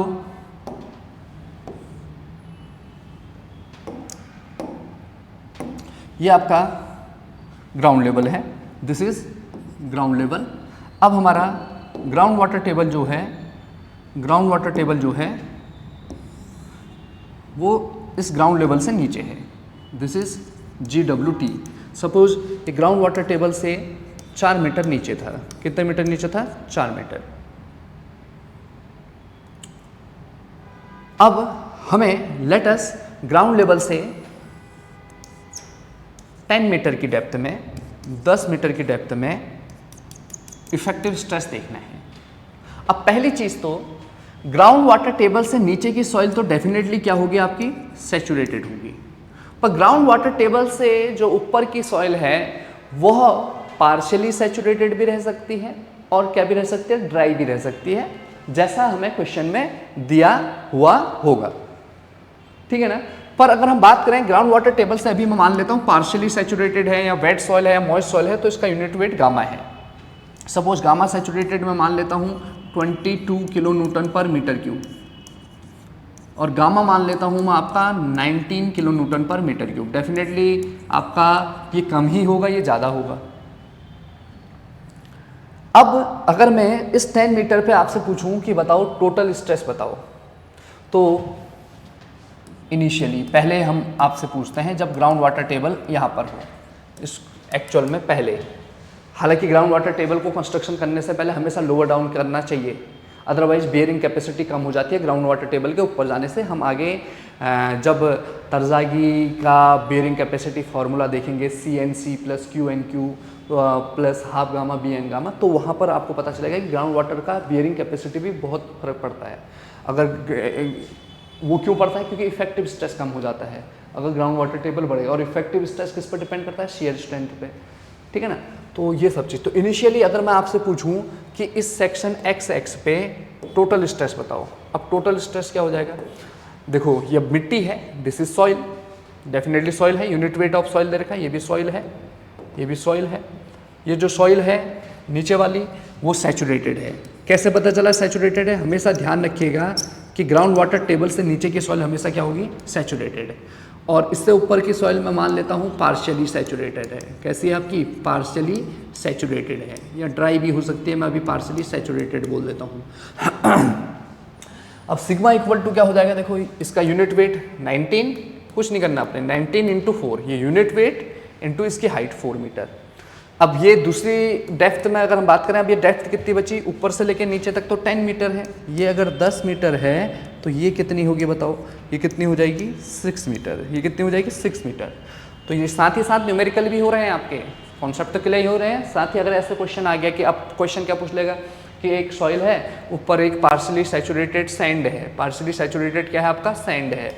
ये आपका ग्राउंड लेवल है, दिस इज ग्राउंड लेवल। अब हमारा ग्राउंड वाटर टेबल जो है, ग्राउंड वाटर टेबल जो है वो इस ग्राउंड लेवल से नीचे है, दिस इज GWT। सपोज ये ग्राउंड वाटर टेबल से 4 मीटर नीचे था। कितने मीटर नीचे था? 4 मीटर। अब हमें लेट अस ग्राउंड लेवल से 10 मीटर की डेप्थ में, 10 मीटर की डेप्थ में इफेक्टिव स्ट्रेस देखना है। अब पहली चीज तो ग्राउंड वाटर टेबल से नीचे की सॉइल तो डेफिनेटली क्या होगी आपकी? सैचुरेटेड होगी। पर ग्राउंड वाटर टेबल से जो ऊपर की सॉइल है वह पार्शियली सैचुरेटेड भी रह सकती है और क्या भी रह सकती है? ड्राई भी रह सकती है, जैसा हमें क्वेश्चन में दिया हुआ होगा, ठीक है ना। पर अगर हम बात करें ग्राउंड वाटर टेबल से, अभी मैं मान लेता हूँ पार्शियली सैचुरेटेड है या वेट सॉइल है या मॉइस्ट सॉइल है, तो इसका यूनिट वेट गामा है। सपोज गामा सैचुरेटेड में मान लेता हूँ 22 kilo newton per metre cube, और गामा मान लेता हूँ मैं आपका 19 kilo newton per metre cube. Definitely आपका ये कम ही होगा, ये ज़्यादा होगा। अब अगर मैं इस 10 मीटर पे आपसे पूछूं कि बताओ टोटल स्ट्रेस बताओ, तो इनिशियली पहले हम आपसे पूछते हैं जब ग्राउंड वाटर टेबल यहाँ पर हो, इस एक्चुअल में पहले, हालांकि ग्राउंड वाटर टेबल को कंस्ट्रक्शन करने से पहले हमेशा लोअर डाउन करना चाहिए, अदरवाइज बेयरिंग कैपेसिटी कम हो जाती है ग्राउंड वाटर टेबल के ऊपर जाने से। हम आगे जब तरजागी का बेयरिंग कैपेसिटी फार्मूला देखेंगे CNC plus QNQ plus half gamma BN gamma, तो वहाँ पर आपको पता चलेगा कि ग्राउंड वाटर का बेयरिंग कैपेसिटी भी बहुत फर्क पड़ता है। अगर वो क्यों पड़ता है? क्योंकि इफेक्टिव स्ट्रेस कम हो जाता है अगर ग्राउंड वाटर टेबल बढ़ेगा, और इफेक्टिव स्ट्रेस किस पर डिपेंड करता है? शेयर स्ट्रेंथ पे, ठीक है ना। तो ये सब चीज़, तो इनिशियली अगर मैं आपसे पूछूं कि इस सेक्शन XX पे टोटल स्ट्रेस बताओ, अब टोटल स्ट्रेस क्या हो जाएगा? देखो ये मिट्टी है, this is soil, definitely soil है, यूनिट वेट ऑफ सॉइल दे रखा है, ये भी सॉइल है, ये भी सॉइल है। ये जो सॉइल है नीचे वाली वो सैचुरेटेड है। कैसे पता चला सैचुरेटेड है? हमेशा ध्यान रखिएगा कि ग्राउंड वाटर टेबल से नीचे की सॉइल हमेशा क्या होगी? सैचुरेटेड है। और इससे ऊपर की सॉइल मैं मान लेता हूँ पार्शियली सैचुरेटेड है। कैसी है आपकी? पार्शियली सैचुरेटेड है, या ड्राई भी हो सकती है, मैं अभी पार्शियली सैचुरेटेड बोल देता हूँ। अब सिग्मा इक्वल टू क्या हो जाएगा? देखो इसका यूनिट वेट 19, कुछ नहीं करना आपने, 19 × 4, ये यूनिट वेट इंटू इसकी हाइट 4 मीटर। अब ये दूसरी डेप्थ में अगर हम बात करें, अब ये डेप्थ कितनी बची, ऊपर से लेके नीचे तक तो 10 मीटर है, ये अगर 10 मीटर है तो ये कितनी होगी बताओ, ये कितनी हो जाएगी 6 मीटर, ये कितनी हो जाएगी 6 मीटर। तो ये साथ ही साथ न्यूमेरिकल भी हो रहे हैं, आपके कॉन्सेप्ट तो क्लियर हो रहे हैं। साथ ही अगर ऐसे क्वेश्चन आ गया कि अब क्वेश्चन क्या पूछ लेगा कि एक सॉइल है, ऊपर एक पार्शियली सैचुरेटेड सैंड है, पार्शियली सैचुरेटेड क्या है आपका, सैंड है,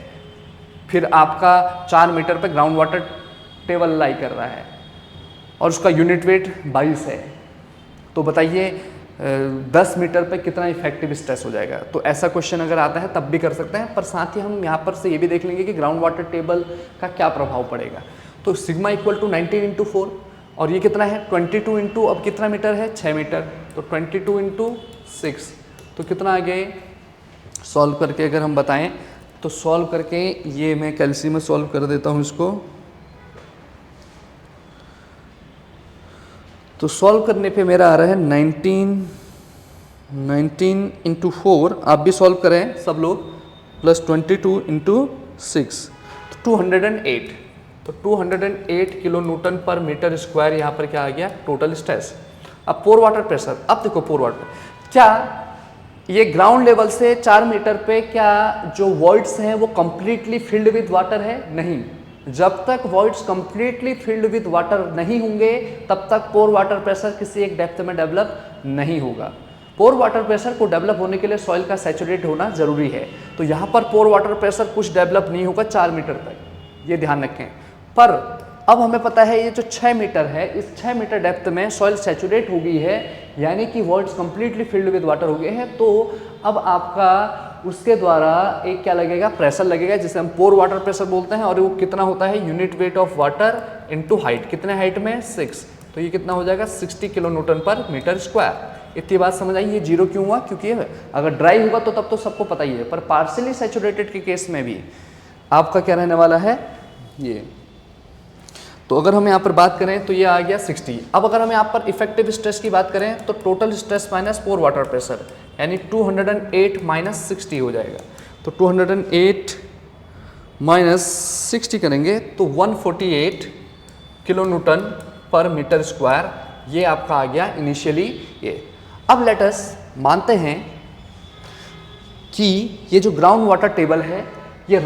फिर आपका 4 मीटर पे ग्राउंड वाटर टेबल लाई कर रहा है और उसका यूनिट वेट 22 है, तो बताइए 10 मीटर पे कितना इफेक्टिव स्ट्रेस हो जाएगा। तो ऐसा क्वेश्चन अगर आता है तब भी कर सकते हैं, पर साथ ही हम यहाँ पर से ये भी देख लेंगे कि ग्राउंड वाटर टेबल का क्या प्रभाव पड़ेगा। तो सिग्मा इक्वल टू 19 इंटू 4 और ये कितना है 22 इंटू, अब कितना मीटर है 6 मीटर, तो 22 इंटू 6 तो कितना आ गया, सॉल्व करके अगर हम बताएं तो सॉल्व करके ये मैं कैल्सी में सॉल्व कर देता हूँ इसको। तो सॉल्व करने पे मेरा आ रहा है 19 इंटू 4, आप भी सॉल्व करें सब लोग, प्लस 22 इंटू 6 तो 208, तो 208 kilo newton per metre square यहाँ पर क्या आ गया टोटल स्ट्रेस। अब पोर वाटर प्रेशर, अब देखो पोर वाटर क्या, ये ग्राउंड लेवल से 4 मीटर पे क्या जो वॉइड्स हैं वो कंप्लीटली फिल्ड विद वाटर है, नहीं, जब तक voids completely filled with water नहीं होंगे तब तक पोर वाटर प्रेशर किसी एक डेप्थ में डेवलप नहीं होगा। पोर वाटर प्रेशर को डेवलप होने के लिए सॉइल का सैचुरेट होना जरूरी है, तो यहाँ पर पोर वाटर प्रेशर कुछ डेवलप नहीं होगा 4 मीटर तक, ये ध्यान रखें। पर अब हमें पता है ये जो 6 मीटर है, इस 6 मीटर डेप्थ में सॉइल सैचुरेट हो गई है, यानी कि voids completely filled with water हो गए हैं, तो अब आपका उसके द्वारा एक क्या लगेगा, प्रेशर लगेगा, जिसे हम पोर वाटर प्रेशर बोलते हैं, और वो कितना होता है unit weight of water into height, कितने हाइट में 6, तो ये कितना हो जाएगा 60 kilo newton per metre square. इतनी बात समझ आई, ये जीरो क्यों हुआ, क्योंकि अगर ड्राई होगा तो तब तो सबको पता ही है, पर पार्शियली सैचुरेटेड के केस में भी आपका क्या रहने वाला है ये। तो अगर हम यहाँ पर बात करें तो ये आ गया 60। अब अगर हम यहाँ पर इफेक्टिव स्ट्रेस की बात करें तो total stress minus pore water pressure यानी 208 माइनस 60 हो जाएगा, तो 208 माइनस 60 करेंगे तो 148 kilo newton per metre square, ये आपका आ गया इनिशियली ये। अब लेट अस मानते हैं कि ये जो ग्राउंड वाटर टेबल है ये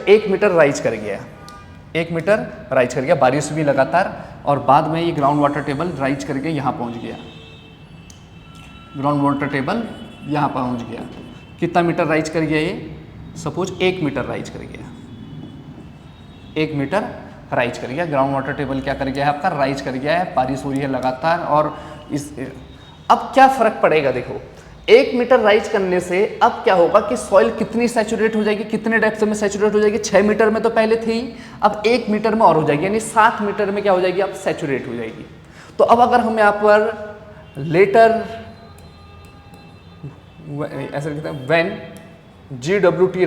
1 मीटर राइज कर गया, 1 मीटर राइज कर गया, बारिश भी लगातार, और बाद में ये ग्राउंड वाटर टेबल राइज करके यहाँ पहुँच गया, ग्राउंड वाटर टेबल यहाँ पहुँच गया। कितना मीटर राइज कर गया ये, सपोज 1 मीटर राइज कर गया, 1 मीटर राइज कर गया, ग्राउंड वाटर टेबल क्या कर गया है आपका, राइज कर गया है, बारिश हो रही है लगातार। और इस अब क्या फ़र्क पड़ेगा, देखो 1 मीटर राइज करने से अब क्या होगा कि सॉइल कितनी सैचुरेट हो जाएगी, कितने डेप्थ में सैचुरेट हो जाएगी, 6 मीटर में तो पहले थी, अब 1 मीटर में और हो जाएगी, यानी 7 मीटर में क्या हो जाएगी, अब सैचुरेट हो जाएगी। तो अब अगर हम यहाँ पर लेटर ऐसे लिखते हैं व्हेन GWT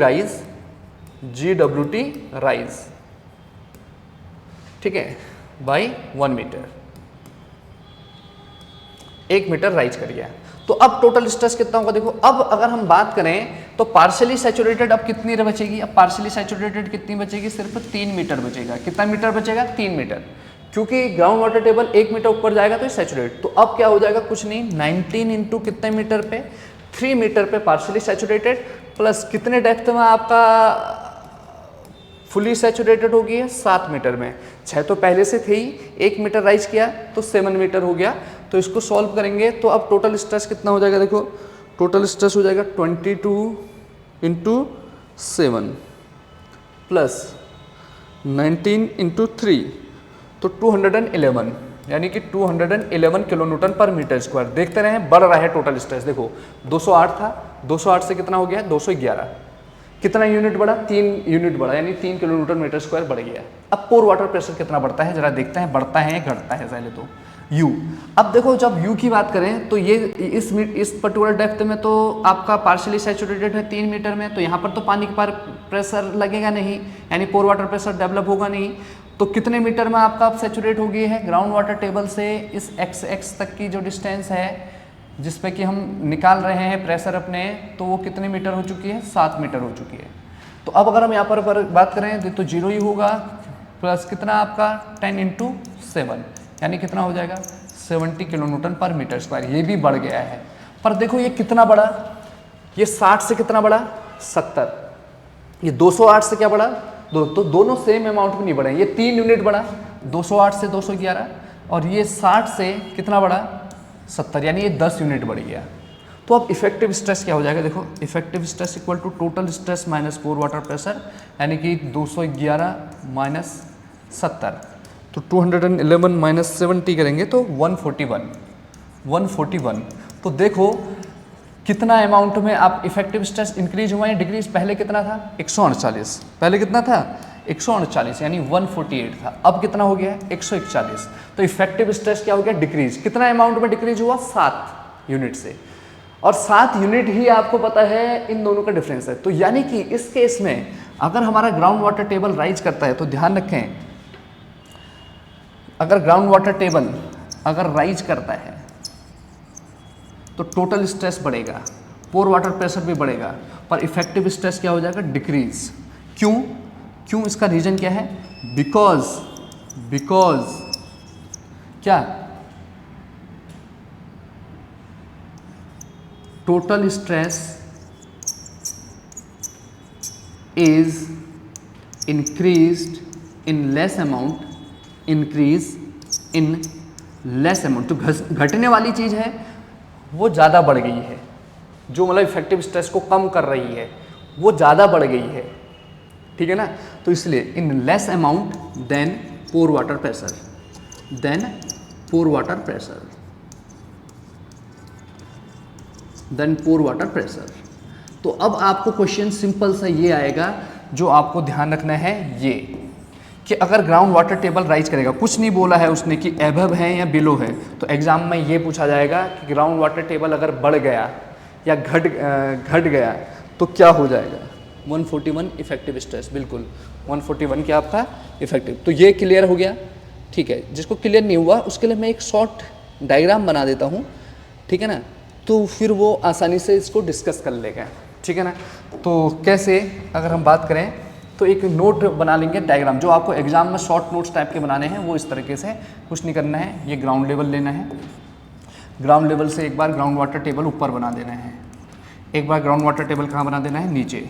राइज, ठीक है, बाई 1 मीटर, 1 मीटर राइज कर गया। तो अब टोटल स्ट्रेस कितना होगा, देखो अब अगर हम बात करें तो पार्शियली सैचुरेटेड अब कितनी बचेगी, अब पार्शियली सैचुरेटेड कितनी बचेगी, सिर्फ 3 मीटर बचेगा। कितना मीटर बचेगा, 3 मीटर, क्योंकि ग्राउंड वाटर टेबल 1 मीटर ऊपर जाएगा तो सैचुरेट। तो अब क्या हो जाएगा, कुछ नहीं, 19 इंटू कितने मीटर पे, 3 मीटर पे पार्शियली सैचुरेटेड, प्लस कितने डेप्थ में आपका फुली सैचुरेटेड हो गई है, 7 मीटर में, 6 तो पहले से थे ही, 1 मीटर राइज किया तो 7 मीटर हो गया। तो इसको सॉल्व करेंगे तो अब टोटल स्ट्रेस कितना हो जाएगा, देखो टोटल स्ट्रेस हो जाएगा 22 इंटू 7 प्लस 19 इंटू 3, तो 211, यानी कि 211 kilo newton per metre square. देखते रहे बढ़ रहा है टोटल स्ट्रेस, देखो 208 था, 208 से कितना हो गया 211, कितना यूनिट बढ़ा, 3 यूनिट बढ़ा, यानी 3 किलो न्यूटन मीटर स्क्वायर बढ़ गया। अब पोर वाटर प्रेशर कितना बढ़ता है जरा देखते हैं, बढ़ता है घटता है पहले तो U। अब देखो जब U की बात करें तो ये इस पर्टिकुलर डेप्थ में तो आपका पार्शियली सैचुरेटेड है 3 मीटर में, तो यहाँ पर तो पानी के प्रेशर लगेगा नहीं, यानी पोर वाटर प्रेशर डेवलप होगा नहीं। तो कितने मीटर में आपका सैचुरेट हो गई है, ग्राउंड वाटर टेबल से इस x तक की जो डिस्टेंस है जिस पे कि हम निकाल रहे हैं प्रेशर अपने, तो वो कितने मीटर हो चुकी है, 7 मीटर हो चुकी है। तो अब अगर हम यहाँ पर बात करें तो 0 ही होगा, प्लस कितना आपका 10 इंटू 7, यानी कितना हो जाएगा 70 kilo newton per metre square. ये भी बढ़ गया है, पर देखो ये कितना बढ़ा, ये 60 से कितना बढ़ा 70, ये 208 से क्या बढ़ा तो दोनों सेम अमाउंट में नहीं बढ़े, ये 3 यूनिट बढ़ा 208 से 211, और ये 60 से कितना बढ़ा 70, यानी ये 10 यूनिट बढ़ गया। तो अब इफेक्टिव स्ट्रेस क्या हो जाएगा, देखो effective stress equal to total stress minus pore water pressure, यानी कि 211 माइनस 70, तो 211 माइनस 70 करेंगे तो 141। तो देखो कितना अमाउंट में आप इफेक्टिव स्ट्रेस इंक्रीज हुआ है डिक्रीज, पहले कितना था 148, पहले कितना था 148 यानी 148 था, अब कितना हो गया 141। तो इफेक्टिव स्ट्रेस क्या हो गया डिक्रीज, कितना अमाउंट में डिक्रीज हुआ 7 यूनिट से, और 7 यूनिट ही आपको पता है इन दोनों का डिफरेंस है। तो यानी कि इस केस में अगर हमारा ग्राउंड वाटर टेबल राइज करता है तो ध्यान रखें, अगर ग्राउंड वाटर टेबल अगर राइज करता है तो टोटल स्ट्रेस बढ़ेगा, पोर वाटर प्रेशर भी बढ़ेगा, पर इफेक्टिव स्ट्रेस क्या हो जाएगा डिक्रीज। क्यों इसका रीजन क्या है, बिकॉज क्या total stress is increased in less amount, तो घटने वाली चीज है वो ज़्यादा बढ़ गई है, जो मतलब इफेक्टिव स्ट्रेस को कम कर रही है वो ज़्यादा बढ़ गई है, ठीक है ना। तो इसलिए in less amount than pore water pressure, तो अब आपको क्वेश्चन सिंपल सा ये आएगा, जो आपको ध्यान रखना है ये कि अगर ग्राउंड वाटर टेबल राइज करेगा, कुछ नहीं बोला है उसने कि एबव है या बिलो है, तो एग्जाम में ये पूछा जाएगा कि ग्राउंड वाटर टेबल अगर बढ़ गया या घट गया तो क्या हो जाएगा 141 इफेक्टिव स्ट्रेस, बिल्कुल 141 क्या आपका इफेक्टिव। तो ये क्लियर हो गया, ठीक है। जिसको क्लियर नहीं हुआ उसके लिए मैं एक शॉर्ट डायग्राम बना देता हूँ, ठीक है ना, तो फिर वो आसानी से इसको डिस्कस कर लेगा, ठीक है ना। तो कैसे अगर हम बात करें तो एक नोट बना लेंगे डायग्राम, जो आपको एग्जाम में शॉर्ट नोट्स टाइप के बनाने हैं वो इस तरीके से, कुछ नहीं करना है, ये ग्राउंड लेवल लेना है, ग्राउंड लेवल से एक बार ग्राउंड वाटर टेबल ऊपर बना देना है, एक बार ग्राउंड वाटर टेबल कहाँ बना देना है नीचे।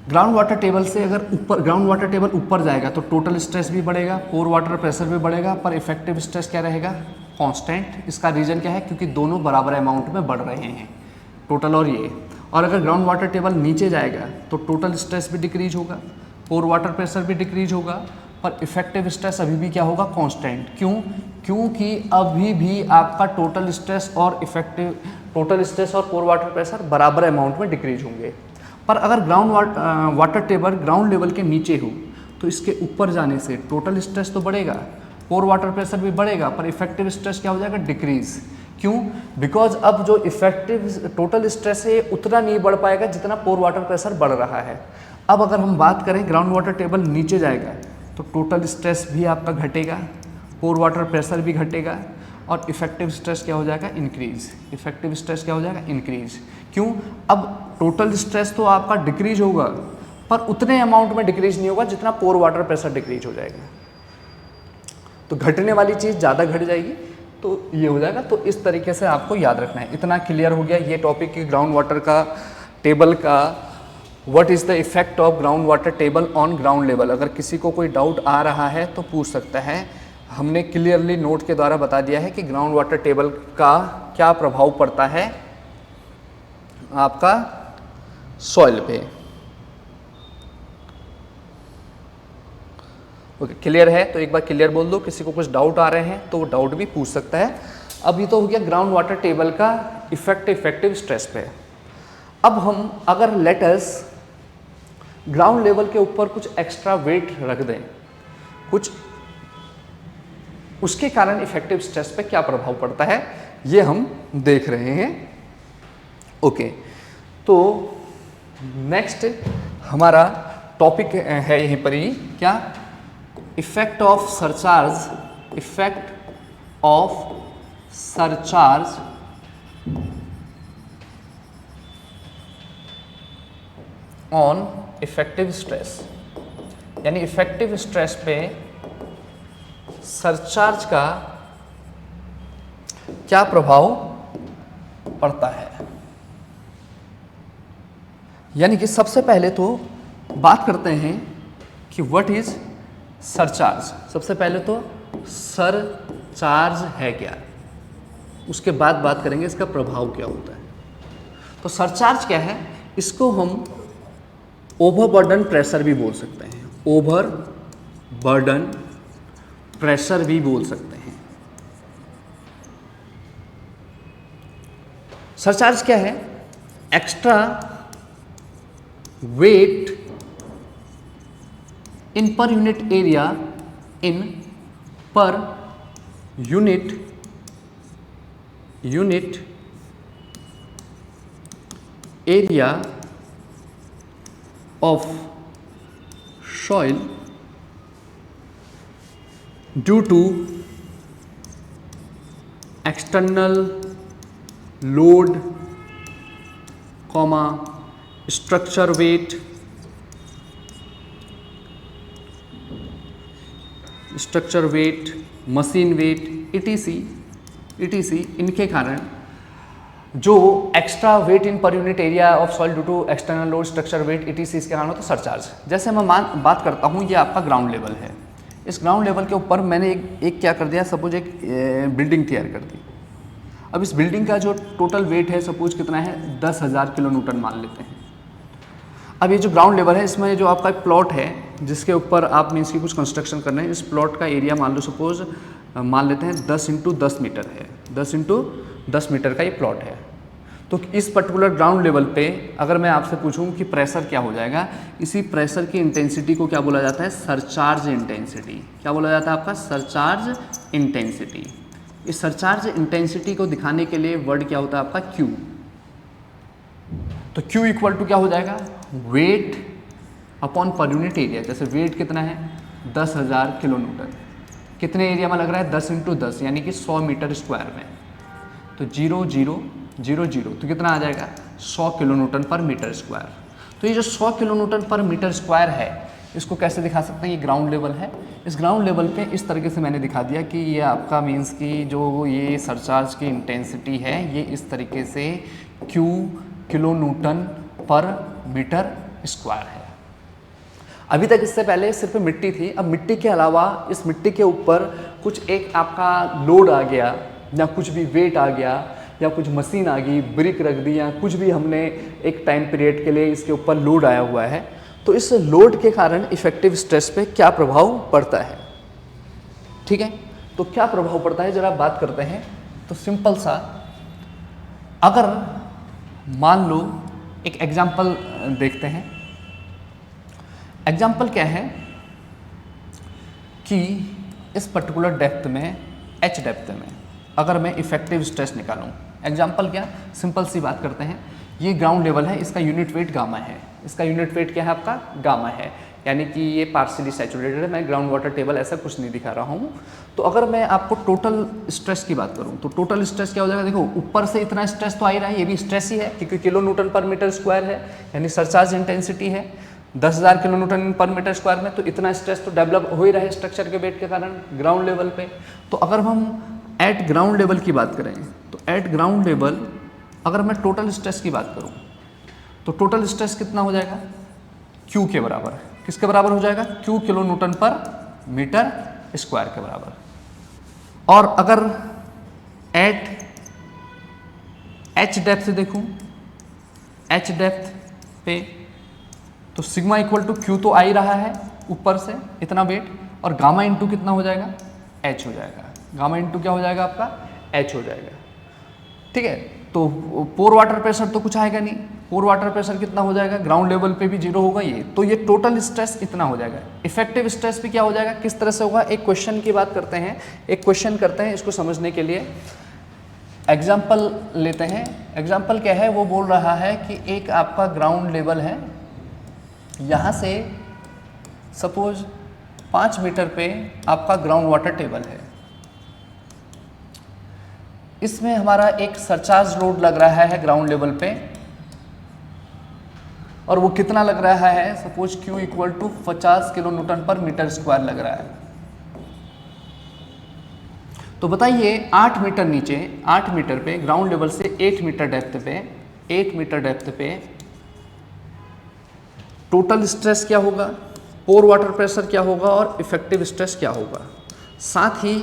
ग्राउंड वाटर टेबल से अगर ऊपर ग्राउंड वाटर टेबल ऊपर जाएगा तो टोटल स्ट्रेस भी बढ़ेगा, पोर वाटर प्रेशर भी बढ़ेगा, पर इफेक्टिव स्ट्रेस क्या रहेगा कांस्टेंट। इसका रीजन क्या है, क्योंकि दोनों बराबर अमाउंट में बढ़ रहे हैं, टोटल और ये। और अगर ग्राउंड वाटर टेबल नीचे जाएगा तो टोटल स्ट्रेस भी डिक्रीज होगा, पोर वाटर प्रेशर भी डिक्रीज होगा, पर इफेक्टिव स्ट्रेस अभी भी क्या होगा कांस्टेंट। क्योंकि अभी भी आपका टोटल स्ट्रेस और पोर वाटर प्रेशर बराबर अमाउंट में डिक्रीज होंगे। पर अगर ground water table ground level के नीचे हो तो इसके ऊपर जाने से टोटल स्ट्रेस तो बढ़ेगा, पोर वाटर प्रेशर भी बढ़ेगा, पर इफेक्टिव स्ट्रेस क्या हो जाएगा डिक्रीज। क्यों, बिकॉज अब जो इफेक्टिव टोटल स्ट्रेस है उतना नहीं बढ़ पाएगा जितना पोर वाटर प्रेशर बढ़ रहा है। अब अगर हम बात करें ग्राउंड वाटर टेबल नीचे जाएगा तो टोटल स्ट्रेस भी आपका घटेगा, पोर वाटर प्रेशर भी घटेगा, और इफेक्टिव स्ट्रेस क्या हो जाएगा इंक्रीज। इफेक्टिव स्ट्रेस क्या हो जाएगा इंक्रीज। क्यों, अब टोटल स्ट्रेस तो आपका डिक्रीज होगा पर उतने अमाउंट में डिक्रीज नहीं होगा जितना पोर वाटर प्रेशर डिक्रीज हो जाएगा, तो घटने वाली चीज़ ज़्यादा घट जाएगी, तो ये हो जाएगा। तो इस तरीके से आपको याद रखना है। इतना क्लियर हो गया ये टॉपिक कि ग्राउंड वाटर का टेबल का what is the effect of ground water table on ground level. अगर किसी को कोई डाउट आ रहा है तो पूछ सकता है। हमने क्लियरली नोट के द्वारा बता दिया है कि ग्राउंड वाटर टेबल का क्या प्रभाव पड़ता है आपका सॉइल पे। ओके, क्लियर है तो एक बार क्लियर बोल दो। किसी को कुछ डाउट आ रहे हैं तो वो डाउट भी पूछ सकता है। अब ये तो हो गया ग्राउंड वाटर टेबल का इफेक्टिव स्ट्रेस पे। अब हम अगर लेटस ग्राउंड लेवल के ऊपर कुछ एक्स्ट्रा वेट रख दें, कुछ उसके कारण इफेक्टिव स्ट्रेस पे क्या प्रभाव पड़ता है ये हम देख रहे हैं। ओके, तो नेक्स्ट हमारा टॉपिक है यहीं पर ही क्या, effect of surcharge on effective stress, यानी इफेक्टिव स्ट्रेस पे सरचार्ज का क्या प्रभाव पड़ता है। यानी कि सबसे पहले तो बात करते हैं कि व्हाट इज सरचार्ज। सबसे पहले तो सरचार्ज है क्या, उसके बाद बात करेंगे इसका प्रभाव क्या होता है। तो सरचार्ज क्या है, इसको हम ओवरबर्डन प्रेशर भी बोल सकते हैं, ओवरबर्डन प्रेशर भी बोल सकते हैं। सरचार्ज क्या है, extra weight in per unit area, in per unit area of soil due to external load, structure weight, machine weight, etc. इनके कारण जो extra weight in per unit area of soil due to external load, structure weight, etc. इसके कारण होता है सरचार्ज। जैसे मैं बात करता हूँ, ये आपका ग्राउंड लेवल है, इस ग्राउंड लेवल के ऊपर मैंने एक क्या कर दिया, सपोज एक बिल्डिंग तैयार कर दी। अब इस बिल्डिंग का जो टोटल वेट है सपोज कितना है, 10,000 किलो न्यूटन मान लेते हैं। अब ये जो ग्राउंड लेवल है, इसमें जो आपका प्लॉट है जिसके ऊपर आप मीन्स की कुछ कंस्ट्रक्शन करना है, इस प्लॉट का एरिया मान लो सपोज मान लेते हैं 10 × 10 मीटर है, 10 × 10 मीटर का ये प्लॉट है। तो इस पर्टिकुलर ग्राउंड लेवल पे अगर मैं आपसे पूछूं कि प्रेशर क्या हो जाएगा, इसी प्रेशर की इंटेंसिटी को क्या बोला जाता है, सरचार्ज इंटेंसिटी। क्या बोला जाता है आपका, सरचार्ज इंटेंसिटी। इस सरचार्ज इंटेंसिटी को दिखाने के लिए वर्ड क्या होता है आपका, Q। तो Q इक्वल टू क्या हो जाएगा, वेट अपॉन पर यूनिट एरिया। जैसे वेट कितना है, 10,000 किलो न्यूटन, कितने एरिया में लग रहा है, 10 × 10 यानी कि 100 मीटर स्क्वायर में। तो 0 0 0 0 तो कितना आ जाएगा, 100 kilo newton per metre square. तो ये जो 100 kilo newton per metre square है, इसको कैसे दिखा सकते हैं, ये ग्राउंड लेवल है। इस ग्राउंड लेवल पे इस तरीके से मैंने दिखा दिया कि ये आपका मीन्स की जो ये सरचार्ज की इंटेंसिटी है, ये इस तरीके से Q kilo newton per metre square है। अभी तक इससे पहले सिर्फ मिट्टी थी, अब मिट्टी के अलावा इस मिट्टी के ऊपर कुछ एक आपका लोड आ गया, या कुछ भी वेट आ गया, या कुछ मशीन आ गई, ब्रिक रख दी, या कुछ भी हमने एक टाइम पीरियड के लिए इसके ऊपर लोड आया हुआ है। तो इस लोड के कारण इफेक्टिव स्ट्रेस पे क्या प्रभाव पड़ता है, ठीक है। तो क्या प्रभाव पड़ता है जरा बात करते हैं। तो सिंपल सा, अगर मान लो एक एग्जांपल देखते हैं। एग्जांपल क्या है कि इस पर्टिकुलर डेप्थ में, h डेप्थ में अगर मैं इफेक्टिव स्ट्रेस निकालूं, एग्जांपल क्या, सिंपल सी बात करते हैं। ये ग्राउंड लेवल है, इसका यूनिट वेट गामा है, इसका यूनिट वेट क्या है आपका, गामा है, यानी कि ये पार्शियली सैचुरेटेड है। मैं ग्राउंड वाटर टेबल ऐसा कुछ नहीं दिखा रहा हूँ। तो अगर मैं आपको टोटल स्ट्रेस की बात करूँ, तो टोटल स्ट्रेस क्या हो जाएगा, देखो ऊपर से इतना स्ट्रेस तो आ ही रहा है, ये भी स्ट्रेस ही है क्योंकि kilo newton per metre square है, यानी सरचार्ज इंटेंसिटी है 10,000 kilo newton per metre square में। तो इतना स्ट्रेस तो डेवलप हो ही रहा है स्ट्रक्चर के वेट के कारण ग्राउंड लेवल पे। तो अगर हम एट ग्राउंड लेवल की बात करें, तो एट ग्राउंड लेवल अगर मैं टोटल स्ट्रेस की बात करूं, तो टोटल स्ट्रेस कितना हो जाएगा, Q के बराबर। किसके बराबर हो जाएगा, Q kilo newton per metre square के बराबर। और अगर एट H डेप्थ देखूं, H डेप्थ पे, तो सिग्मा इक्वल टू Q तो आ ही रहा है ऊपर से इतना वेट, और गामा इंटू कितना हो जाएगा, H हो जाएगा। गामा इंटू क्या हो जाएगा आपका, H हो जाएगा, ठीक है। तो पोर वाटर प्रेशर तो कुछ आएगा नहीं, पोर वाटर प्रेशर कितना हो जाएगा, ग्राउंड लेवल पे भी 0 होगा ये। तो ये टोटल स्ट्रेस इतना हो जाएगा। इफेक्टिव स्ट्रेस भी क्या हो जाएगा, किस तरह से होगा, एक क्वेश्चन की बात करते हैं, एक क्वेश्चन करते हैं इसको समझने के लिए। एग्जाम्पल लेते हैं। एग्जाम्पल क्या है, वो बोल रहा है कि एक आपका ग्राउंड लेवल है, यहाँ से सपोज 5 मीटर पे आपका ग्राउंड वाटर टेबल है, इसमें हमारा एक सरचार्ज लोड लग रहा है ग्राउंड लेवल पे, और वो कितना लग रहा है, suppose Q equal to 50 kilo newton per metre square लग रहा है। तो बताइए 8 मीटर नीचे, 8 मीटर पे ग्राउंड लेवल से 8 मीटर डेप्थ पे टोटल स्ट्रेस क्या होगा, पोर वाटर प्रेशर क्या होगा और इफेक्टिव स्ट्रेस क्या होगा। साथ ही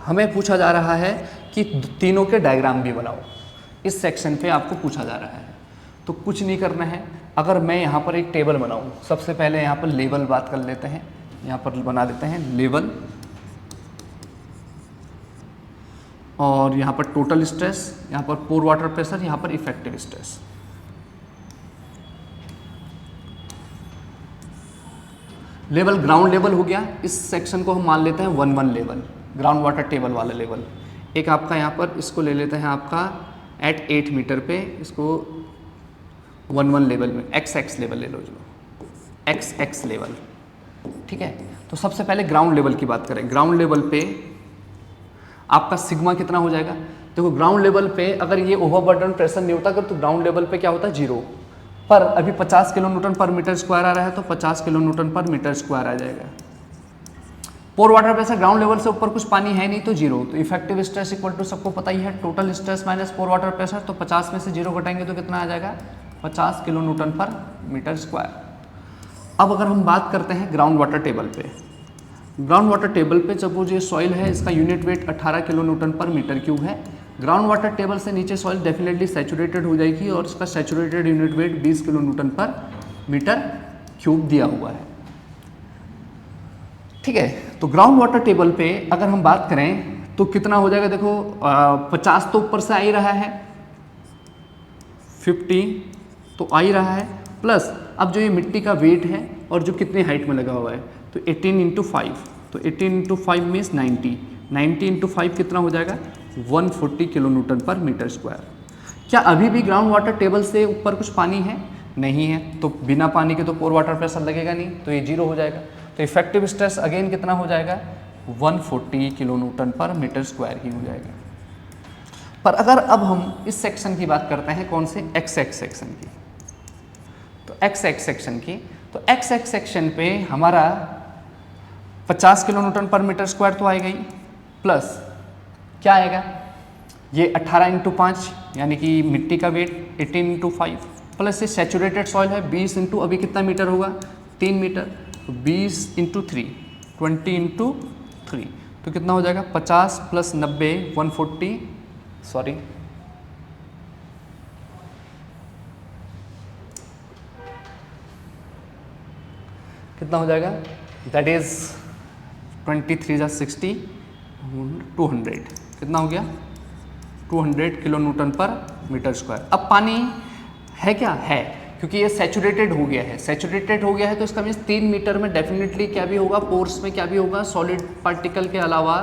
हमें पूछा जा रहा है कि तीनों के डायग्राम भी बनाओ। इस सेक्शन पे आपको पूछा जा रहा है, तो कुछ नहीं करना है। अगर मैं यहाँ पर एक टेबल बनाऊँ, सबसे पहले यहाँ पर लेवल बात कर लेते हैं, यहाँ पर बना देते हैं लेवल, और यहाँ पर टोटल स्ट्रेस, यहाँ पर पोर वाटर प्रेशर, यहाँ पर effective stress. Level ground level हो गया, इस सेक्शन को हम मान लेते हैं 1-1 लेवल, ग्राउंड वाटर टेबल वाला लेवल। एक आपका यहाँ पर इसको ले लेते हैं आपका एट 8 मीटर पे, इसको 1-1 लेवल में XX लेवल ले लो, जो XX लेवल, ठीक है। तो सबसे पहले ग्राउंड लेवल की बात करें। ग्राउंड लेवल पे आपका सिग्मा कितना हो जाएगा। देखो ग्राउंड लेवल पे अगर ये ओवरबर्डन प्रेशर नहीं होता तो ग्राउंड लेवल पे क्या होता है 0, पर अभी 50 kilo newton per metre square आ रहा है तो 50 kilo newton per metre square आ जाएगा। पोर वाटर प्रेशर ग्राउंड लेवल से ऊपर कुछ पानी है नहीं तो 0, तो इफेक्टिव स्ट्रेस इक्वल टू सबको पता ही है total stress minus pore water pressure, तो 50 में से 0 घटाएंगे तो कितना आ जाएगा 50 kilo newton per metre square. अब अगर हम बात करते हैं ग्राउंड वाटर टेबल पे, ग्राउंड वाटर टेबल पे सपोज ये सॉइल है, इसका unit weight 18 kilo newton per metre cube है। ग्राउंड वाटर टेबल से नीचे सॉइल डेफिनेटली सैचुरेटेड हो जाएगी और इसका saturated unit wait 20 kilo newton per metre cube दिया हुआ है, ठीक है। तो ग्राउंड वाटर टेबल पे अगर हम बात करें तो कितना हो जाएगा, देखो 50 तो ऊपर से आ ही रहा है, 50 तो आ ही रहा है, प्लस अब जो ये मिट्टी का वेट है और जो कितनी हाइट में लगा हुआ है तो 18 × 5, तो 18 × 5 मीन्स 90, 90 × 5 कितना हो जाएगा 140 kilo newton per metre square. क्या अभी भी ग्राउंड वाटर टेबल से ऊपर कुछ पानी है? नहीं है, तो बिना पानी के तो पोर वाटर प्रेशर लगेगा नहीं, तो ये 0 हो जाएगा। तो इफेक्टिव स्ट्रेस अगेन कितना हो जाएगा 140 kilo newton per metre square ही हो जाएगा। पर अगर अब हम इस सेक्शन की बात करते हैं, कौन से XX सेक्शन की, तो XX सेक्शन की, तो XX सेक्शन पे हमारा 50 kilo newton per metre square तो आएगा ही, प्लस क्या आएगा ये 18 × 5 यानी कि मिट्टी का वेट 18 × 5, प्लस ये सैचुरेटेड सॉइल है 20 × अभी कितना मीटर होगा 3 मीटर, तो 20 × 3 20 × 3, तो कितना हो जाएगा 50 + 90 140, सॉरी कितना हो जाएगा, दैट इज 23 × 60 200, कितना हो गया 200 kilo newton per metre square. अब पानी है क्या है, क्योंकि ये सैचुरेटेड हो गया है, सैचुरेटेड हो गया है तो इसका मीन्स 3 मीटर में डेफिनेटली क्या भी होगा, पोर्स में क्या भी होगा, सॉलिड पार्टिकल के अलावा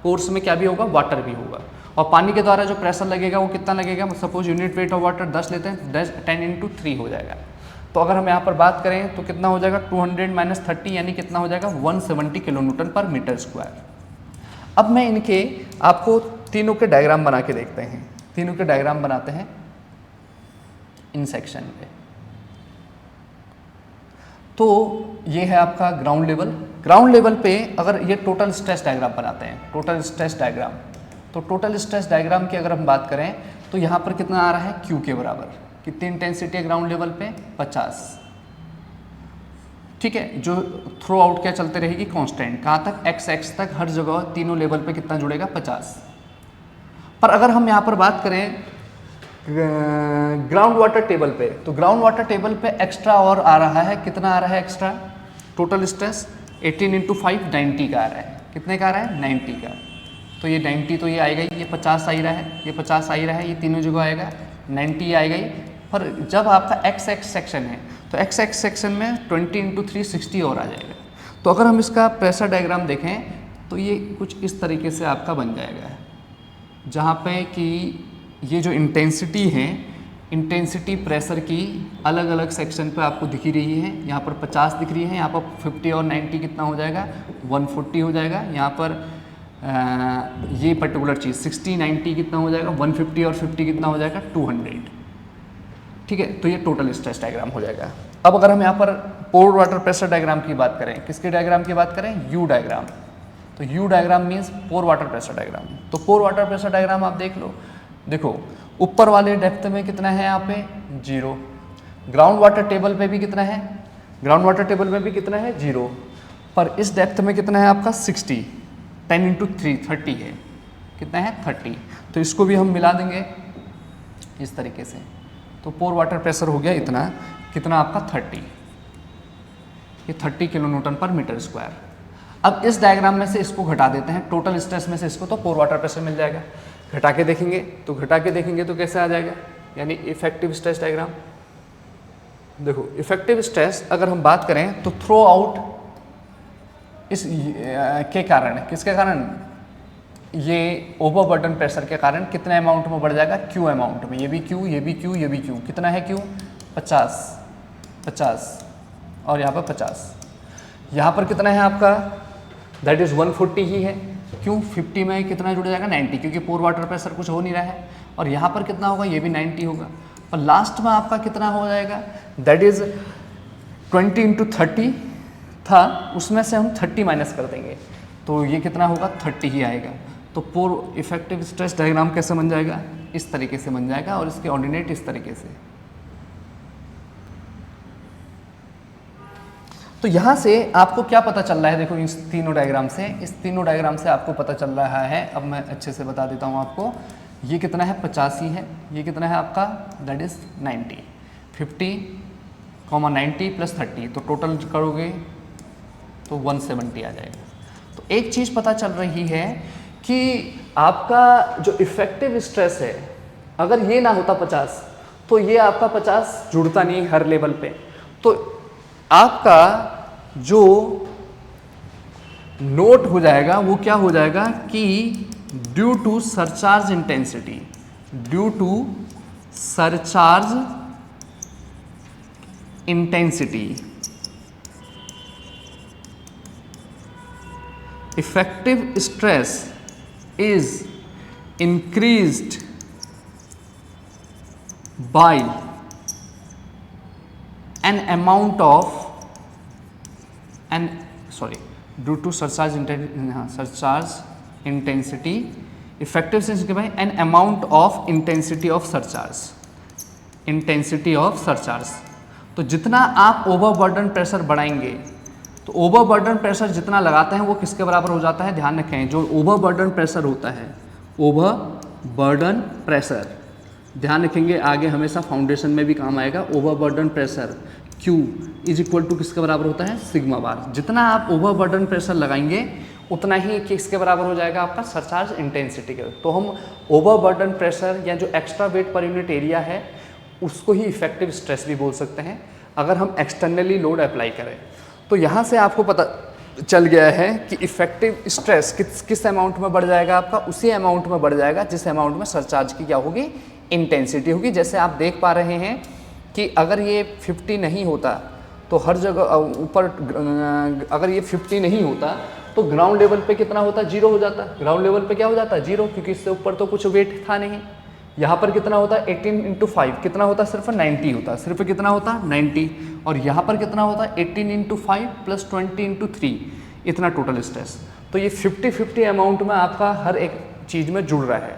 पोर्स में क्या भी होगा, वाटर भी होगा। और पानी के द्वारा जो प्रेशर लगेगा वो कितना लगेगा, suppose unit weight of water 10 लेते हैं, 10 × 3 हो जाएगा। तो अगर हम यहाँ पर बात करें तो कितना हो जाएगा 200 - 30 यानी कितना हो जाएगा 170 kilo newton per metre square. अब मैं इनके आपको तीनों के डायग्राम बना के देखते हैं, तीनों के डायग्राम बनाते हैं इन सेक्शन पे। तो ये है आपका ग्राउंड लेवल, ग्राउंड लेवल पे अगर ये टोटल स्ट्रेस डायग्राम बनाते हैं, टोटल स्ट्रेस डायग्राम, तो टोटल स्ट्रेस डायग्राम की अगर हम बात करें तो यहाँ पर कितना आ रहा है Q के बराबर, कितनी इंटेंसिटी है ग्राउंड लेवल पे 50, ठीक है, जो थ्रू आउट क्या चलते रहेगी कांस्टेंट, कहाँ तक XX तक, हर जगह तीनों लेवल पे कितना जुड़ेगा 50। पर अगर हम यहाँ पर बात करें ग्राउंड वाटर टेबल पे, तो ग्राउंड वाटर टेबल पे एक्स्ट्रा और आ रहा है, कितना आ रहा है एक्स्ट्रा, टोटल स्ट्रेस 18 × 5 90 का आ रहा है, कितने का आ रहा है 90 का, तो ये 90 तो ये आएगा ही, ये 50 आ ही रहा है, ये 50 आ ही रहा है, ये तीनों जगह आएगा 90 आएगा ही। पर जब आपका XX सेक्शन है तो XX सेक्शन में 20 × 3 60 और आ जाएगा। तो अगर हम इसका प्रेशर डायग्राम देखें तो ये कुछ इस तरीके से आपका बन जाएगा, जहाँ पे कि ये जो इंटेंसिटी है, इंटेंसिटी प्रेशर की अलग अलग सेक्शन पे आपको दिख रही है, यहाँ पर 50 दिख रही है, यहाँ पर 50 और 90 कितना हो जाएगा 140 हो जाएगा, यहाँ पर ये पर्टिकुलर चीज़ 60 90 कितना हो जाएगा 150 और 50 कितना हो जाएगा 200, ठीक है। तो ये टोटल स्ट्रेस डायग्राम हो जाएगा। अब अगर हम यहाँ पर पोर्ड वाटर प्रेशर डायग्राम की बात करें, किसके डायग्राम की बात करें, U डायग्राम, तो U diagram means pore water pressure diagram. तो पोर वाटर प्रेशर डायग्राम आप देख लो, देखो ऊपर वाले डेप्थ में कितना है यहाँ पे 0, ग्राउंड वाटर टेबल पे भी कितना है, ग्राउंड वाटर टेबल में भी कितना है 0, पर इस डेप्थ में कितना है आपका 60, 10 इंटू 3 30 है, कितना है 30। तो इसको भी हम मिला देंगे इस तरीके से, तो पोर वाटर प्रेशर हो गया इतना, कितना आपका 30, ये 30 kilo newton per metre square. अब इस डायग्राम में से इसको घटा देते हैं, टोटल स्ट्रेस में से इसको, तो पोर वाटर प्रेशर मिल जाएगा। घटा के देखेंगे तो कैसे आ जाएगा, यानी इफेक्टिव स्ट्रेस डायग्राम। देखो इफेक्टिव स्ट्रेस अगर हम बात करें तो थ्रो आउट इस के कारण, किसके कारण, ये ओवरबर्डन प्रेशर के कारण कितने अमाउंट में बढ़ जाएगा, क्यू अमाउंट में, ये भी क्यू, ये भी क्यू, ये भी क्यू, कितना है क्यू 50 और यहाँ पर 50, यहाँ पर कितना है आपका, दैट इज 140 ही है, क्यों 50 में कितना जुड़ जाएगा 90, क्योंकि पोर वाटर प्रेशर कुछ हो नहीं रहा है, और यहाँ पर कितना होगा, ये भी 90 होगा, और लास्ट में आपका कितना हो जाएगा, दैट इज 20 इंटू 30 था, उसमें से हम 30 माइनस कर देंगे, तो ये कितना होगा 30 ही आएगा। तो पोर इफेक्टिव स्ट्रेस डायग्राम कैसे बन जाएगा, इस तरीके से बन जाएगा, और इसके ऑर्डिनेट इस तरीके से। तो यहाँ से आपको क्या पता चल रहा है, देखो इस तीनों डायग्राम से आपको पता चल रहा है, अब मैं अच्छे से बता देता हूँ आपको, ये कितना है 85 है, ये कितना है आपका, दैट इज 90, 50, 90 प्लस 30, तो टोटल करोगे तो 170 आ जाएगा। तो एक चीज़ पता चल रही है कि आपका जो इफेक्टिव स्ट्रेस है, अगर ये ना होता 50, तो ये आपका 50 जुड़ता नहीं हर लेवल पे, तो आपका जो नोट हो जाएगा वो क्या हो जाएगा कि due to surcharge intensity, due to surcharge intensity effective stress is increased by an amount of due to surcharge intensity effective stress by an amount of intensity of surcharge। तो जितना आप ओवरबर्डन प्रेशर बढ़ाएंगे, तो ओवरबर्डन प्रेशर जितना लगाते हैं वो किसके बराबर हो जाता है, ध्यान रखें, जो ओवरबर्डन प्रेशर होता है, ओवरबर्डन प्रेशर, ध्यान रखेंगे आगे हमेशा फाउंडेशन में भी काम आएगा, overburden pressure Q is equal to किसके बराबर होता है, सिग्मा बार। जितना आप ओवरबर्डन प्रेशर लगाएंगे उतना ही किसके बराबर हो जाएगा, आपका सरचार्ज इंटेंसिटी के। तो हम ओवरबर्डन प्रेशर या जो एक्स्ट्रा वेट पर यूनिट एरिया है उसको ही इफेक्टिव स्ट्रेस भी बोल सकते हैं, अगर हम एक्सटर्नली लोड अप्लाई करें। तो यहाँ से आपको पता चल गया है कि इफेक्टिव स्ट्रेस किस अमाउंट में बढ़ जाएगा, आपका उसी अमाउंट में बढ़ जाएगा जिस अमाउंट में सरचार्ज की क्या होगी, इंटेंसिटी होगी। जैसे आप देख पा रहे हैं कि अगर ये 50 नहीं होता तो हर जगह ऊपर, अगर ये 50 नहीं होता तो ग्राउंड लेवल पे कितना होता, 0 हो जाता, ग्राउंड लेवल पे क्या हो जाता, 0, क्योंकि इससे ऊपर तो कुछ वेट था नहीं। यहाँ पर कितना होता, 18 इंटू 5 कितना होता, सिर्फ 90 होता, सिर्फ कितना होता 90, और यहाँ पर कितना होता 18 इंटू 5 प्लस 20 इंटू 3, इतना टोटल स्ट्रेस। तो ये 50-50 अमाउंट में आपका हर एक चीज़ में जुड़ रहा है,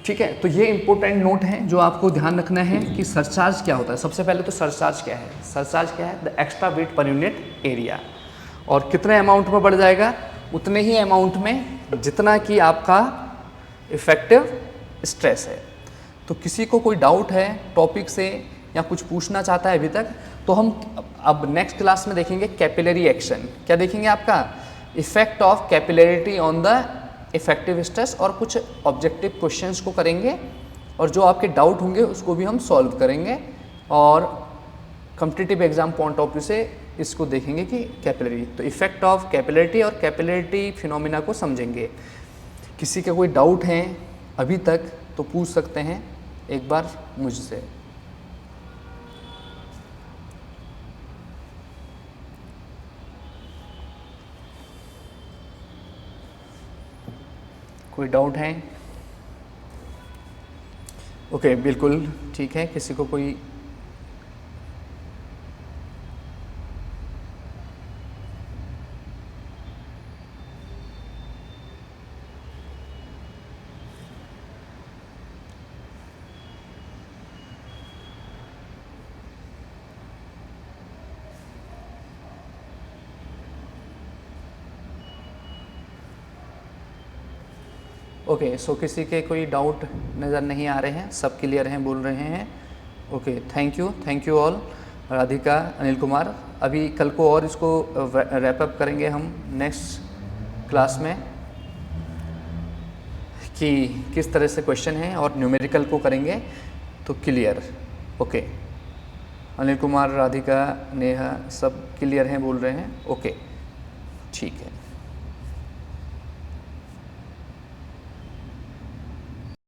ठीक है। तो ये इंपॉर्टेंट नोट है जो आपको ध्यान रखना है कि सरचार्ज क्या होता है। सबसे पहले तो सरचार्ज क्या है, सरचार्ज क्या है, द एक्स्ट्रा वेट पर यूनिट एरिया, और कितने अमाउंट में बढ़ जाएगा, उतने ही अमाउंट में जितना कि आपका इफेक्टिव स्ट्रेस है। तो किसी को कोई डाउट है टॉपिक से या कुछ पूछना चाहता है अभी तक, तो हम अब नेक्स्ट क्लास में देखेंगे कैपिलरी एक्शन। क्या देखेंगे, आपका effect of capillarity on the effective stress, और कुछ ऑब्जेक्टिव क्वेश्चंस को करेंगे, और जो आपके डाउट होंगे उसको भी हम सॉल्व करेंगे, और competitive exam point of view से इसको देखेंगे कि कैपिलरी, तो इफेक्ट ऑफ कैपिलरिटी और कैपिलरिटी फिनोमिना को समझेंगे। किसी का कोई डाउट है अभी तक तो पूछ सकते हैं एक बार मुझसे। कोई डाउट है? ओके, बिल्कुल ठीक है। किसी को कोई ओके, सो किसी के कोई डाउट नज़र नहीं आ रहे हैं, सब क्लियर हैं बोल रहे हैं। Okay, thank you all. Radhika, Anil Kumar, अभी कल को और इसको रैप अप करेंगे हम नेक्स्ट क्लास में कि किस तरह से क्वेश्चन है, और न्यूमेरिकल को करेंगे तो क्लियर। ओके, अनिल कुमार, राधिका, नेहा सब क्लियर हैं बोल रहे हैं। ओके, ठीक है।